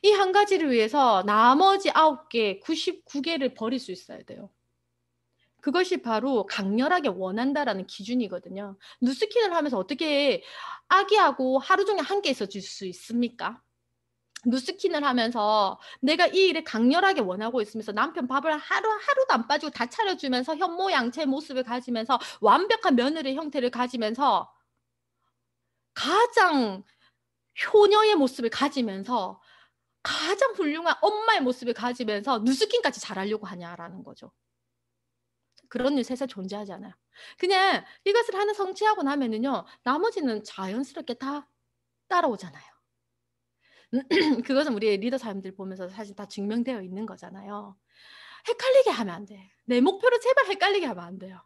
이 한 가지를 위해서 나머지 9개, 99개를 버릴 수 있어야 돼요. 그것이 바로 강렬하게 원한다라는 기준이거든요. 누스킨을 하면서 어떻게 아기하고 하루 종일 함께 있어 줄 수 있습니까? 누스킨을 하면서 내가 이 일을 강렬하게 원하고 있으면서 남편 밥을 하루도 안 빠지고 다 차려주면서 현모양처의 모습을 가지면서 완벽한 며느리의 형태를 가지면서 가장 효녀의 모습을 가지면서 가장 훌륭한 엄마의 모습을 가지면서 누스킨까지 잘하려고 하냐라는 거죠. 그런 일 세상에 존재하지 않아요. 그냥 이것을 하나 성취하고 나면은요, 나머지는 자연스럽게 다 따라오잖아요. 그것은 우리의 리더 사람들 보면서 사실 다 증명되어 있는 거잖아요. 헷갈리게 하면 안 돼. 내 목표를 제발 헷갈리게 하면 안 돼요.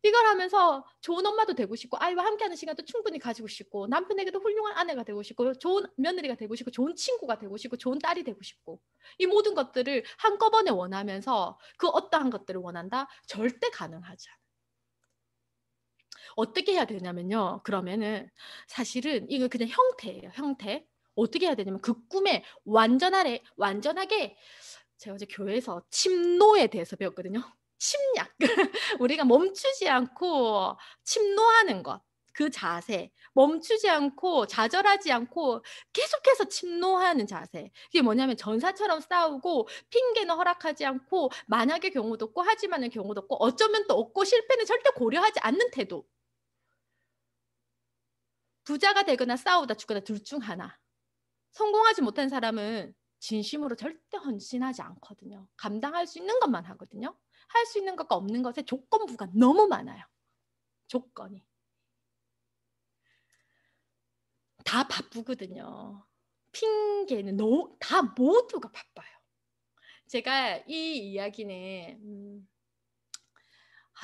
이걸 하면서 좋은 엄마도 되고 싶고 아이와 함께하는 시간도 충분히 가지고 싶고 남편에게도 훌륭한 아내가 되고 싶고 좋은 며느리가 되고 싶고 좋은 친구가 되고 싶고 좋은 딸이 되고 싶고 이 모든 것들을 한꺼번에 원하면서 그 어떠한 것들을 원한다? 절대 가능하지 않아요. 어떻게 해야 되냐면요. 그러면은 사실은 이거 그냥 형태예요. 형태. 어떻게 해야 되냐면 그 꿈에 완전하게 제가 어제 교회에서 침노에 대해서 배웠거든요. 침략. 우리가 멈추지 않고 침노하는 것. 그 자세. 멈추지 않고 좌절하지 않고 계속해서 침노하는 자세. 이게 뭐냐면 전사처럼 싸우고 핑계는 허락하지 않고 만약의 경우도 없고 하지만의 경우도 없고 어쩌면 또 없고 실패는 절대 고려하지 않는 태도. 부자가 되거나 싸우다 죽거나 둘 중 하나. 성공하지 못한 사람은 진심으로 절대 헌신하지 않거든요. 감당할 수 있는 것만 하거든요. 할 수 있는 것과 없는 것에 조건부가 너무 많아요. 조건이. 다 바쁘거든요. 핑계는 다 모두가 바빠요. 제가 이 이야기는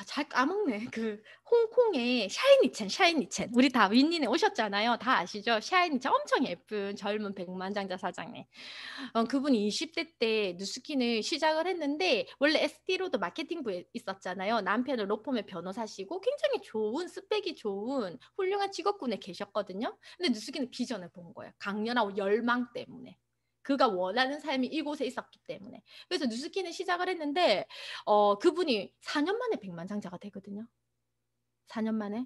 잘 까먹네. 그 홍콩의 샤이니첸 우리 다 윈닌에 오셨잖아요. 다 아시죠? 샤이니첸 엄청 예쁜 젊은 백만장자 사장님. 그분이 20대 때 누스킨을 시작을 했는데 원래 에스티로도 마케팅부에 있었잖아요. 남편은 로펌의 변호사시고 굉장히 좋은 스펙이 좋은 훌륭한 직업군에 계셨거든요. 근데 누스킨은 비전을 본 거예요. 강렬하고 열망 때문에. 그가 원하는 삶이 이곳에 있었기 때문에. 그래서 누스킨을 시작을 했는데 그분이 4년 만에 백만장자가 되거든요. 4년 만에.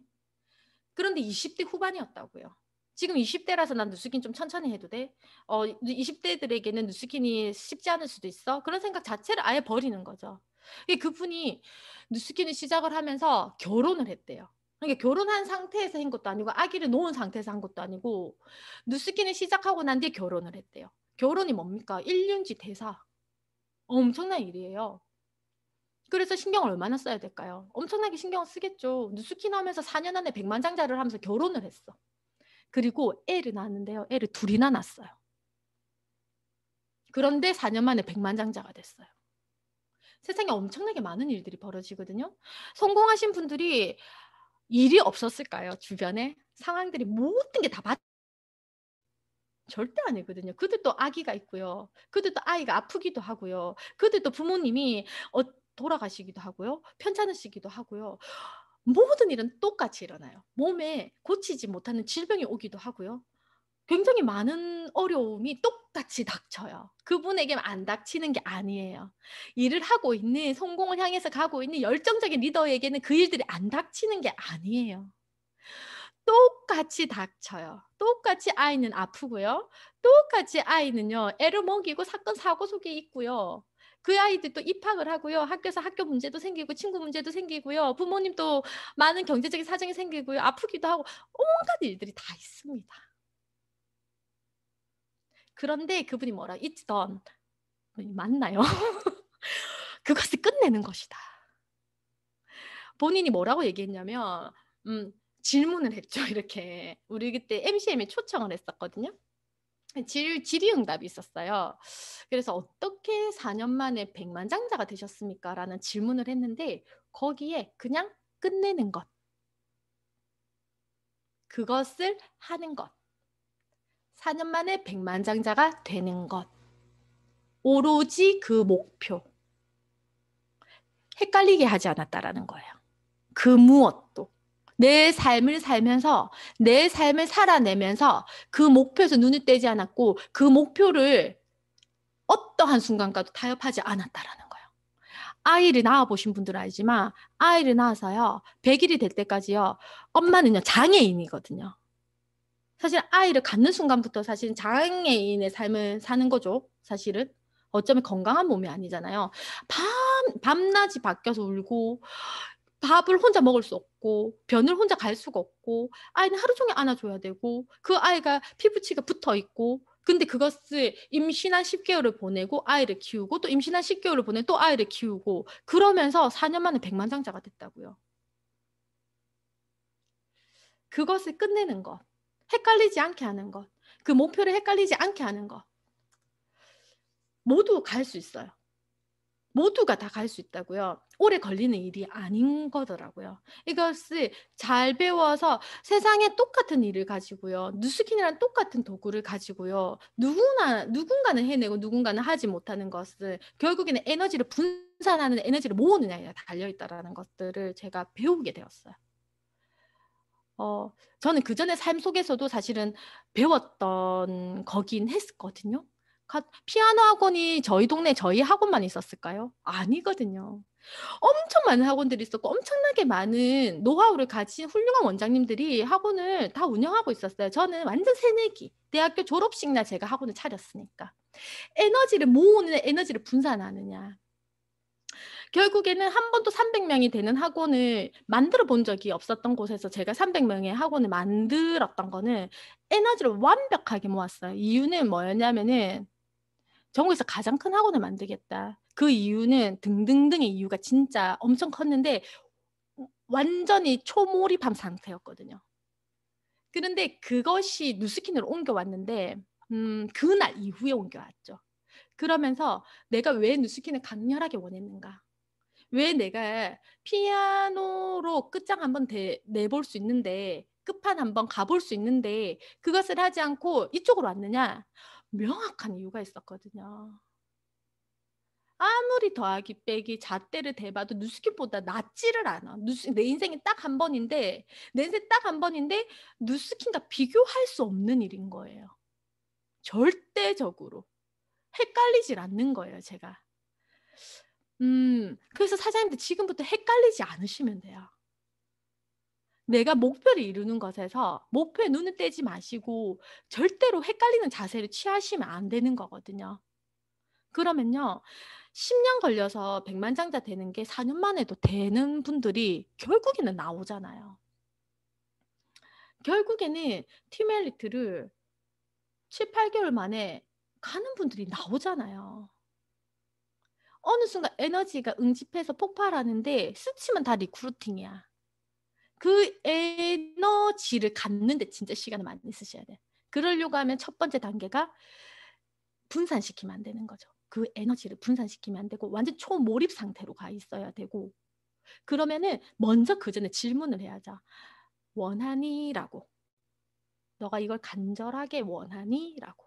그런데 20대 후반이었다고요. 지금 20대라서 난 누스킨 좀 천천히 해도 돼? 20대들에게는 누스킨이 쉽지 않을 수도 있어? 그런 생각 자체를 아예 버리는 거죠. 그분이 누스킨을 시작을 하면서 결혼을 했대요. 그러니까 결혼한 상태에서 한 것도 아니고 아기를 놓은 상태에서 한 것도 아니고 누스킨을 시작하고 난 뒤에 결혼을 했대요. 결혼이 뭡니까? 일륜지 대사. 엄청난 일이에요. 그래서 신경을 얼마나 써야 될까요? 엄청나게 신경을 쓰겠죠. 누스킨 하면서 4년 안에 백만장자를 하면서 결혼을 했어. 그리고 애를 낳았는데요. 애를 둘이나 낳았어요. 그런데 4년 만에 백만장자가 됐어요. 세상에 엄청나게 많은 일들이 벌어지거든요. 성공하신 분들이 일이 없었을까요? 주변에 상황들이 모든 게 다 절대 아니거든요. 그들도 아기가 있고요. 그들도 아이가 아프기도 하고요. 그들도 부모님이 돌아가시기도 하고요. 편찮으시기도 하고요. 모든 일은 똑같이 일어나요. 몸에 고치지 못하는 질병이 오기도 하고요. 굉장히 많은 어려움이 똑같이 닥쳐요. 그분에게 안 닥치는 게 아니에요. 일을 하고 있는 성공을 향해서 가고 있는 열정적인 리더에게는 그 일들이 안 닥치는 게 아니에요. 똑같이 닥쳐요. 똑같이 아이는 아프고요. 똑같이 아이는요. 애를 먹이고 사건 사고 속에 있고요. 그 아이들도 입학을 하고요. 학교에서 학교 문제도 생기고 친구 문제도 생기고요. 부모님도 많은 경제적인 사정이 생기고요. 아프기도 하고 온갖 일들이 다 있습니다. 그런데 그분이 뭐라 It's done. 맞나요? 그것을 끝내는 것이다. 본인이 뭐라고 얘기했냐면 질문을 했죠. 이렇게. 우리 그때 MCM에 초청을 했었거든요. 질의응답이 있었어요. 그래서 어떻게 4년 만에 백만장자가 되셨습니까? 라는 질문을 했는데 거기에 그냥 끝내는 것. 그것을 하는 것. 4년 만에 백만장자가 되는 것. 오로지 그 목표. 헷갈리게 하지 않았다라는 거예요. 그 무엇도. 내 삶을 살면서 내 삶을 살아내면서 그 목표에서 눈을 떼지 않았고 그 목표를 어떠한 순간과도 타협하지 않았다라는 거예요. 아이를 낳아보신 분들은 알지만 아이를 낳아서요 100일이 될 때까지요 엄마는요 장애인이거든요. 사실 아이를 갖는 순간부터 사실 장애인의 삶을 사는 거죠. 사실은 어쩌면 건강한 몸이 아니잖아요. 밤낮이 바뀌어서 울고 밥을 혼자 먹을 수 없고 변을 혼자 갈 수가 없고 아이는 하루 종일 안아줘야 되고 그 아이가 피부치가 붙어 있고 근데 그것을 임신한 10개월을 보내고 아이를 키우고 또 임신한 10개월을 보내고 또 아이를 키우고 그러면서 4년 만에 백만장자가 됐다고요. 그것을 끝내는 것. 헷갈리지 않게 하는 것. 그 목표를 헷갈리지 않게 하는 것. 모두 갈 수 있어요. 모두가 다 갈 수 있다고요. 오래 걸리는 일이 아닌 거더라고요. 이것을 잘 배워서 세상에 똑같은 일을 가지고요. 누스킨이랑 똑같은 도구를 가지고요. 누군가는 해내고 누군가는 하지 못하는 것을 결국에는 에너지를 분산하는 에너지를 모으느냐에 달려있다라는 것들을 제가 배우게 되었어요. 저는 그전의 삶 속에서도 사실은 배웠던 거긴 했거든요. 피아노 학원이 저희 동네 저희 학원만 있었을까요? 아니거든요. 엄청 많은 학원들이 있었고 엄청나게 많은 노하우를 가진 훌륭한 원장님들이 학원을 다 운영하고 있었어요. 저는 완전 새내기. 대학교 졸업식 날 제가 학원을 차렸으니까. 에너지를 모으는 에너지를 분산하느냐. 결국에는 한 번도 300명이 되는 학원을 만들어 본 적이 없었던 곳에서 제가 300명의 학원을 만들었던 거는 에너지를 완벽하게 모았어요. 이유는 뭐였냐면은 전국에서 가장 큰 학원을 만들겠다. 그 이유는 등등등의 이유가 진짜 엄청 컸는데 완전히 초몰입한 상태였거든요. 그런데 그것이 누스킨으로 옮겨왔는데 그날 이후에 옮겨왔죠. 그러면서 내가 왜 누스킨을 강렬하게 원했는가? 왜 내가 피아노로 끝장 한번 내볼 수 있는데 끝판 한번 가볼 수 있는데 그것을 하지 않고 이쪽으로 왔느냐? 명확한 이유가 있었거든요. 아무리 더하기 빼기 잣대를 대봐도 누스킨보다 낫지를 않아. 내 인생에 딱 한 번인데 내 인생 딱 한 번인데 누스킨과 비교할 수 없는 일인 거예요. 절대적으로. 헷갈리질 않는 거예요, 제가. 그래서 사장님들 지금부터 헷갈리지 않으시면 돼요. 내가 목표를 이루는 것에서 목표에 눈을 떼지 마시고 절대로 헷갈리는 자세를 취하시면 안 되는 거거든요. 그러면요. 10년 걸려서 백만장자 되는 게 4년 만에도 되는 분들이 결국에는 나오잖아요. 결국에는 팀엘리트를 7, 8개월 만에 가는 분들이 나오잖아요. 어느 순간 에너지가 응집해서 폭발하는데 스치면 다 리크루팅이야. 그 에너지를 갖는데 진짜 시간을 많이 쓰셔야 돼. 그러려고 하면 첫 번째 단계가 분산시키면 안 되는 거죠. 그 에너지를 분산시키면 안 되고 완전 초몰입 상태로 가 있어야 되고 그러면은 먼저 그 전에 질문을 해야죠. 원하니? 라고. 너가 이걸 간절하게 원하니? 라고.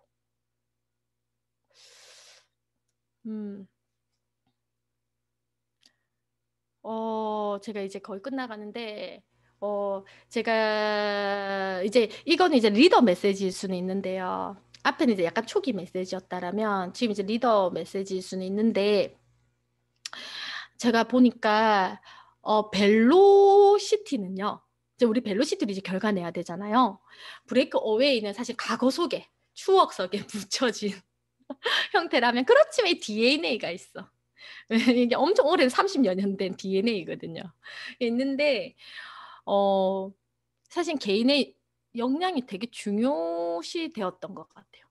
제가 이제 거의 끝나가는데 제가 이제 이거는 이제 리더 메시지일 수는 있는데요. 앞에는 이제 약간 초기 메시지였다라면 지금 이제 리더 메시지일 수는 있는데 제가 보니까 벨로시티는요. 이제 우리 벨로시티를 이제 결과 내야 되잖아요. 브레이크 어웨이는 사실 과거 속에 추억 속에 묻혀진 형태라면 그렇지만 이 DNA가 있어. 이게 엄청 오랜 30년 된 DNA거든요. 있는데 사실 개인의 역량이 되게 중요시 되었던 것 같아요.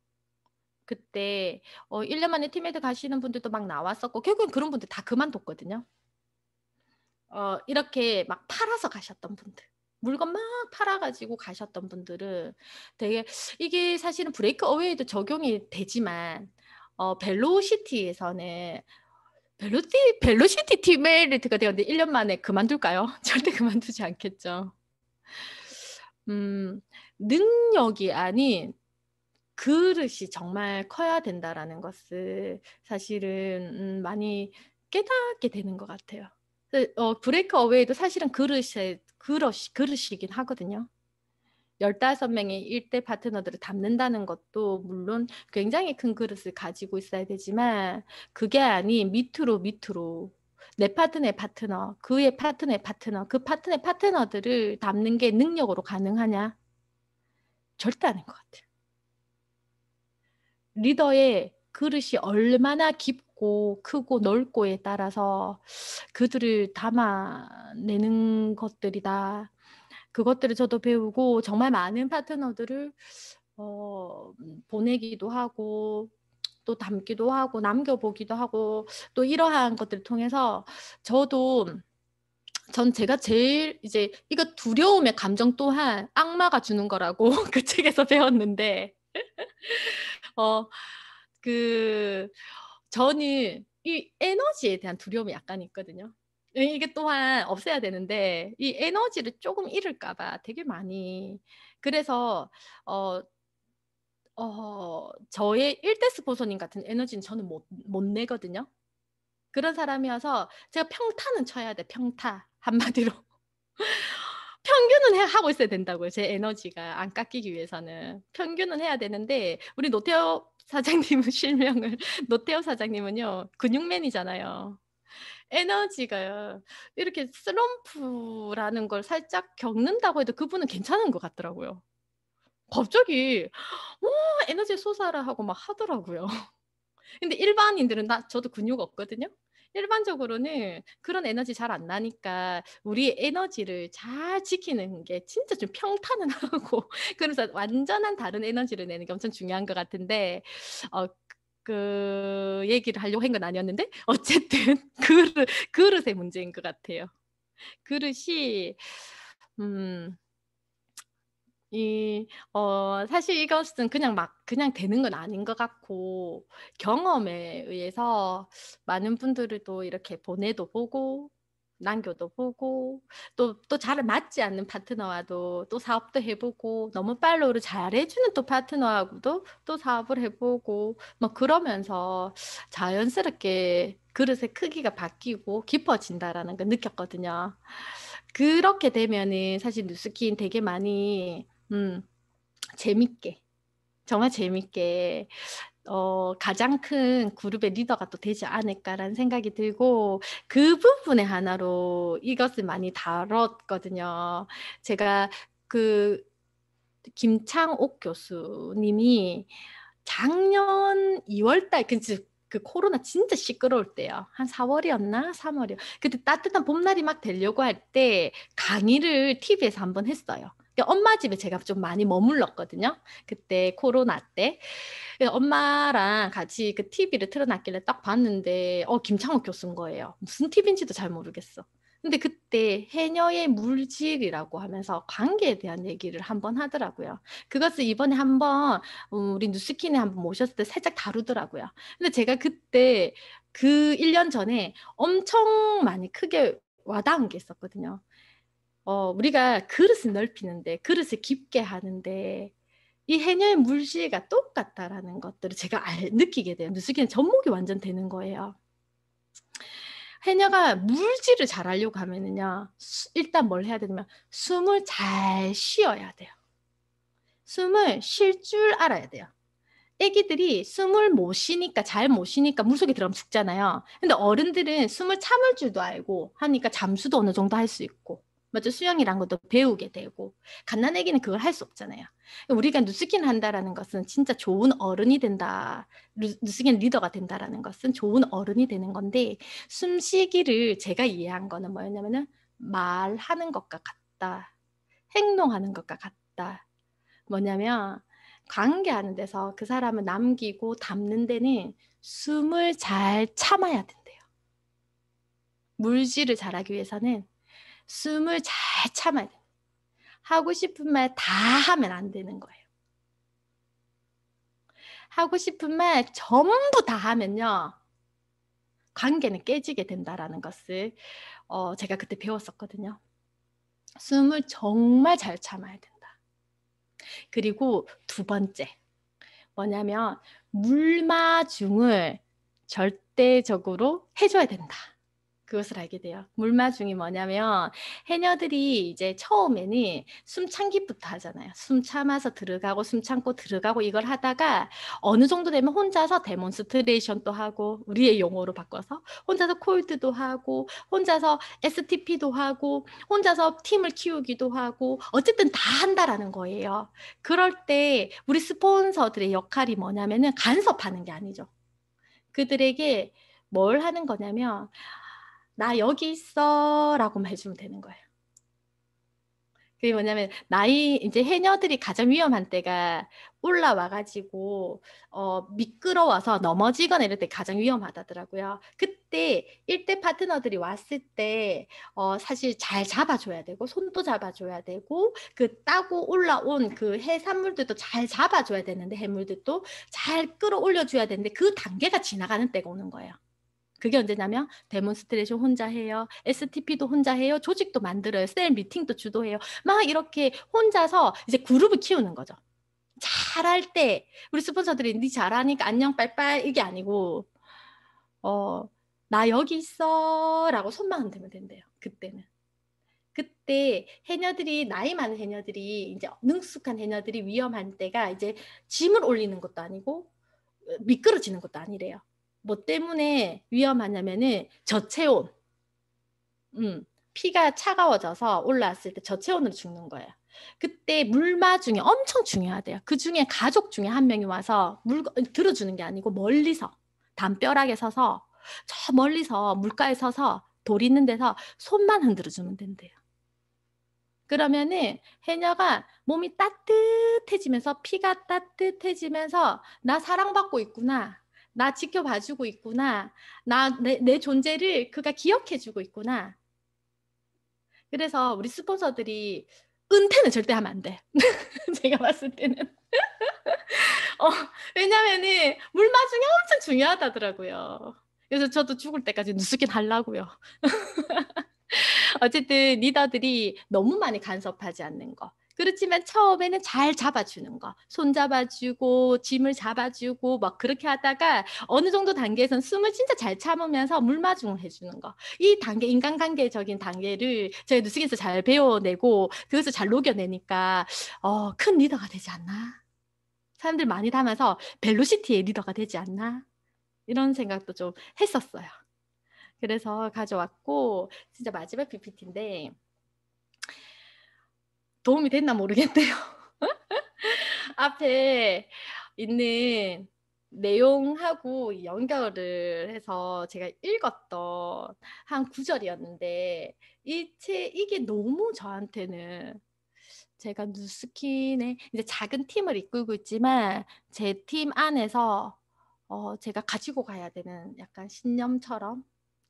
그때 1년 만에 팀에드 가시는 분들도 막 나왔었고 결국엔 그런 분들 다 그만뒀거든요. 이렇게 막 팔아서 가셨던 분들. 물건 막 팔아가지고 가셨던 분들은 되게 이게 사실은 브레이크 어웨이도 적용이 되지만 벨로시티에서는 벨로시티 팀메리트가 되었는데 1년 만에 그만둘까요? 절대 그만두지 않겠죠. 능력이 아닌 그릇이 정말 커야 된다라는 것을 사실은 많이 깨닫게 되는 것 같아요. 브레이크 어웨이도 사실은 그릇이긴 하거든요. 15명의 일대 파트너들을 담는다는 것도 물론 굉장히 큰 그릇을 가지고 있어야 되지만 그게 아닌 밑으로 내 파트너의 파트너, 그의 파트너의 파트너, 그 파트너의 파트너들을 담는 게 능력으로 가능하냐? 절대 아닌 것 같아요. 리더의 그릇이 얼마나 깊고 크고 넓고에 따라서 그들을 담아내는 것들이다. 그것들을 저도 배우고 정말 많은 파트너들을 보내기도 하고 또 담기도 하고 남겨보기도 하고 또 이러한 것들을 통해서 전 제가 제일 이제 이거 두려움의 감정 또한 악마가 주는 거라고 그 책에서 배웠는데 어, 그 저는 이 에너지에 대한 두려움이 약간 있거든요. 이게 또한 없애야 되는데 이 에너지를 조금 잃을까 봐 되게 많이 그래서 저의 1대 스포소님 같은 에너지는 저는 못 내거든요. 그런 사람이어서 제가 평타는 쳐야 돼. 평타 한마디로. 평균은 하고 있어야 된다고요. 제 에너지가 안 깎이기 위해서는. 평균은 해야 되는데 우리 노태우 사장님은 실명을 노태우 사장님은요. 근육맨이잖아요. 에너지가요. 이렇게 슬럼프라는 걸 살짝 겪는다고 해도 그분은 괜찮은 것 같더라고요. 갑자기 에너지 솟아라 하고 막 하더라고요. 근데 일반인들은 저도 근육 없거든요. 일반적으로는 그런 에너지 잘 안 나니까 우리의 에너지를 잘 지키는 게 진짜 좀 평탄은 하고 그래서 완전한 다른 에너지를 내는 게 엄청 중요한 것 같은데 그 얘기를 하려고 한 건 아니었는데 어쨌든 그릇의 문제인 것 같아요. 그릇이 사실 이것은 그냥 막 그냥 되는 건 아닌 것 같고 경험에 의해서 많은 분들을 또 이렇게 보내도 보고 남겨도 보고 또 잘 맞지 않는 파트너와도 또 사업도 해 보고 너무 팔로우를 잘해 주는 또 파트너하고도 또 사업을 해 보고 뭐 그러면서 자연스럽게 그릇의 크기가 바뀌고 깊어진다라는 걸 느꼈거든요. 그렇게 되면은 사실 뉴스킨 되게 많이 재밌게 정말 재밌게 가장 큰 그룹의 리더가 또 되지 않을까라는 생각이 들고 그 부분의 하나로 이것을 많이 다뤘거든요. 제가 그 김창옥 교수님이 작년 2월 달 그 코로나 진짜 시끄러울 때요. 한 4월이었나? 3월이요. 그때 따뜻한 봄날이 막 되려고 할 때 강의를 TV에서 한번 했어요. 그러니까 엄마 집에 제가 좀 많이 머물렀거든요. 그때 코로나 때. 그래서 엄마랑 같이 그 TV를 틀어놨길래 딱 봤는데 김창욱 교수인 거예요. 무슨 TV인지도 잘 모르겠어. 근데 그때 해녀의 물질이라고 하면서 관계에 대한 얘기를 한번 하더라고요. 그것을 이번에 한번 우리 뉴스킨에 한번 모셨을 때 살짝 다루더라고요. 근데 제가 그때 그 1년 전에 엄청 많이 크게 와닿은 게 있었거든요. 우리가 그릇을 넓히는데, 그릇을 깊게 하는데, 이 해녀의 물질과 똑같다라는 것들을 제가 느끼게 돼요. 뉴스기는 접목이 완전 되는 거예요. 해녀가 물질을 잘하려고 하면은요, 일단 뭘 해야 되냐면, 숨을 잘 쉬어야 돼요. 숨을 쉴 줄 알아야 돼요. 애기들이 숨을 못 쉬니까 잘 못 쉬니까 물속에 들어가면 죽잖아요. 근데 어른들은 숨을 참을 줄도 알고 하니까 잠수도 어느 정도 할 수 있고 맞죠? 수영이란 것도 배우게 되고 갓난 애기는 그걸 할 수 없잖아요. 우리가 누스킨 한다라는 것은 진짜 좋은 어른이 된다. 누스킨 리더가 된다라는 것은 좋은 어른이 되는 건데 숨쉬기를 제가 이해한 거는 뭐였냐면은 말하는 것과 같다. 행동하는 것과 같다. 뭐냐면 관계하는 데서 그 사람을 남기고 담는 데는 숨을 잘 참아야 된대요. 물질을 잘하기 위해서는 숨을 잘 참아야 돼요. 하고 싶은 말 다 하면 안 되는 거예요. 하고 싶은 말 전부 다 하면요. 관계는 깨지게 된다라는 것을 제가 그때 배웠었거든요. 숨을 정말 잘 참아야 된다. 그리고 두 번째 뭐냐면 물마중을 절대적으로 해줘야 된다. 그것을 알게 돼요. 물마중이 뭐냐면 해녀들이 이제 처음에는 숨참기부터 하잖아요. 숨 참아서 들어가고 숨 참고 들어가고 이걸 하다가 어느 정도 되면 혼자서 데몬스트레이션도 하고 우리의 용어로 바꿔서 혼자서 콜드도 하고 혼자서 STP도 하고 혼자서 팀을 키우기도 하고 어쨌든 다 한다라는 거예요. 그럴 때 우리 스폰서들의 역할이 뭐냐면은 간섭하는 게 아니죠. 그들에게 뭘 하는 거냐면 나 여기 있어 라고만 해주면 되는 거예요. 그게 뭐냐면 이제 해녀들이 가장 위험한 때가 올라와가지고 미끄러워서 넘어지거나 이럴 때 가장 위험하다더라고요. 그때 일대 파트너들이 왔을 때 사실 잘 잡아줘야 되고 손도 잡아줘야 되고 그 따고 올라온 그 해산물들도 잘 잡아줘야 되는데 해물들도 잘 끌어올려줘야 되는데 그 단계가 지나가는 때가 오는 거예요. 그게 언제냐면 데몬스트레이션 혼자 해요. STP도 혼자 해요. 조직도 만들어요. 셀 미팅도 주도해요. 막 이렇게 혼자서 이제 그룹을 키우는 거죠. 잘할 때 우리 스폰서들이 니 잘하니까 안녕 빠이빠이 이게 아니고 어, 나 여기 있어 라고 손만 흔들면 된대요. 그때는. 그때 해녀들이 나이 많은 해녀들이 이제 능숙한 해녀들이 위험한 때가 이제 짐을 올리는 것도 아니고 미끄러지는 것도 아니래요. 뭐 때문에 위험하냐면은 저체온. 피가 차가워져서 올라왔을 때 저체온으로 죽는 거예요. 그때 물마중이 엄청 중요하대요. 그 중에 가족 중에 한 명이 와서 들어주는 게 아니고 멀리서 담벼락에 서서 저 멀리서 물가에 서서 돌 있는 데서 손만 흔들어주면 된대요. 그러면은 해녀가 몸이 따뜻해지면서 피가 따뜻해지면서 나 사랑받고 있구나. 나 지켜봐주고 있구나. 내 존재를 그가 기억해주고 있구나. 그래서 우리 스폰서들이 은퇴는 절대 하면 안 돼. 제가 봤을 때는. 어, 왜냐면은 물마중이 엄청 중요하다더라고요. 그래서 저도 죽을 때까지 누수긴 하려고요. 어쨌든 리더들이 너무 많이 간섭하지 않는 거. 그렇지만 처음에는 잘 잡아주는 거. 손 잡아주고 짐을 잡아주고 막 그렇게 하다가 어느 정도 단계에선 숨을 진짜 잘 참으면서 물마중을 해주는 거. 이 단계, 인간관계적인 단계를 저희 누수기에서 잘 배워내고 그것을 잘 녹여내니까 큰 리더가 되지 않나? 사람들 많이 닮아서 벨로시티의 리더가 되지 않나? 이런 생각도 좀 했었어요. 그래서 가져왔고 진짜 마지막 PPT인데 도움이 됐나 모르겠네요. 앞에 있는 내용하고 연결을 해서 제가 읽었던 한 구절이었는데 이게 너무 저한테는 제가 누스킨의 이제 작은 팀을 이끌고 있지만 제 팀 안에서 제가 가지고 가야 되는 약간 신념처럼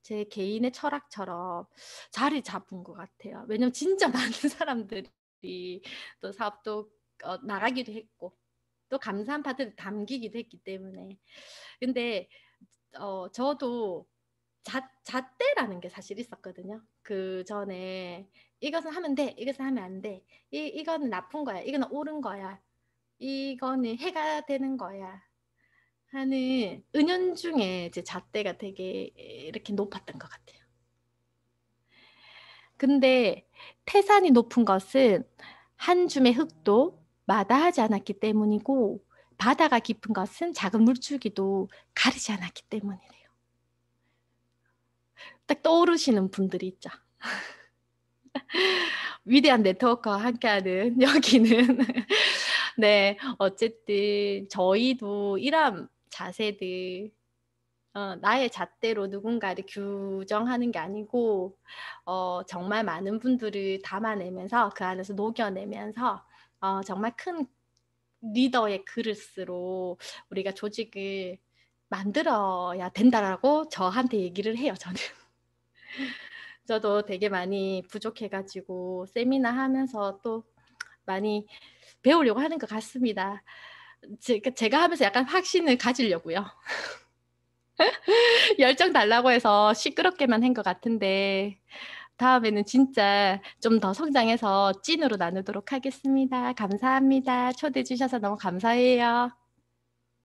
제 개인의 철학처럼 자리 잡은 것 같아요. 왜냐면 진짜 많은 사람들이 또 사업도 나가기도 했고 또 감사한 파트를 담기기도 했기 때문에 근데 저도 잣대라는 게 사실 있었거든요. 그 전에 이것은 하면 돼, 이것은 하면 안 돼, 이거는 나쁜 거야, 이거는 옳은 거야, 이거는 해가 되는 거야 하는 은연중에 제 잣대가 되게 이렇게 높았던 것 같아요. 근데 태산이 높은 것은 한 줌의 흙도 마다하지 않았기 때문이고 바다가 깊은 것은 작은 물줄기도 가리지 않았기 때문이래요. 딱 떠오르시는 분들이 있죠. 위대한 네트워크와 함께하는 여기는 네 어쨌든 저희도 이런 자세들 나의 잣대로 누군가를 규정하는 게 아니고 정말 많은 분들을 담아내면서 그 안에서 녹여내면서 정말 큰 리더의 그릇으로 우리가 조직을 만들어야 된다라고 저한테 얘기를 해요. 저도 되게 많이 부족해가지고 세미나 하면서 또 많이 배우려고 하는 것 같습니다. 제가 하면서 약간 확신을 가지려고요. 열정 달라고 해서 시끄럽게만 한 것 같은데 다음에는 진짜 좀 더 성장해서 찐으로 나누도록 하겠습니다. 감사합니다. 초대해 주셔서 너무 감사해요.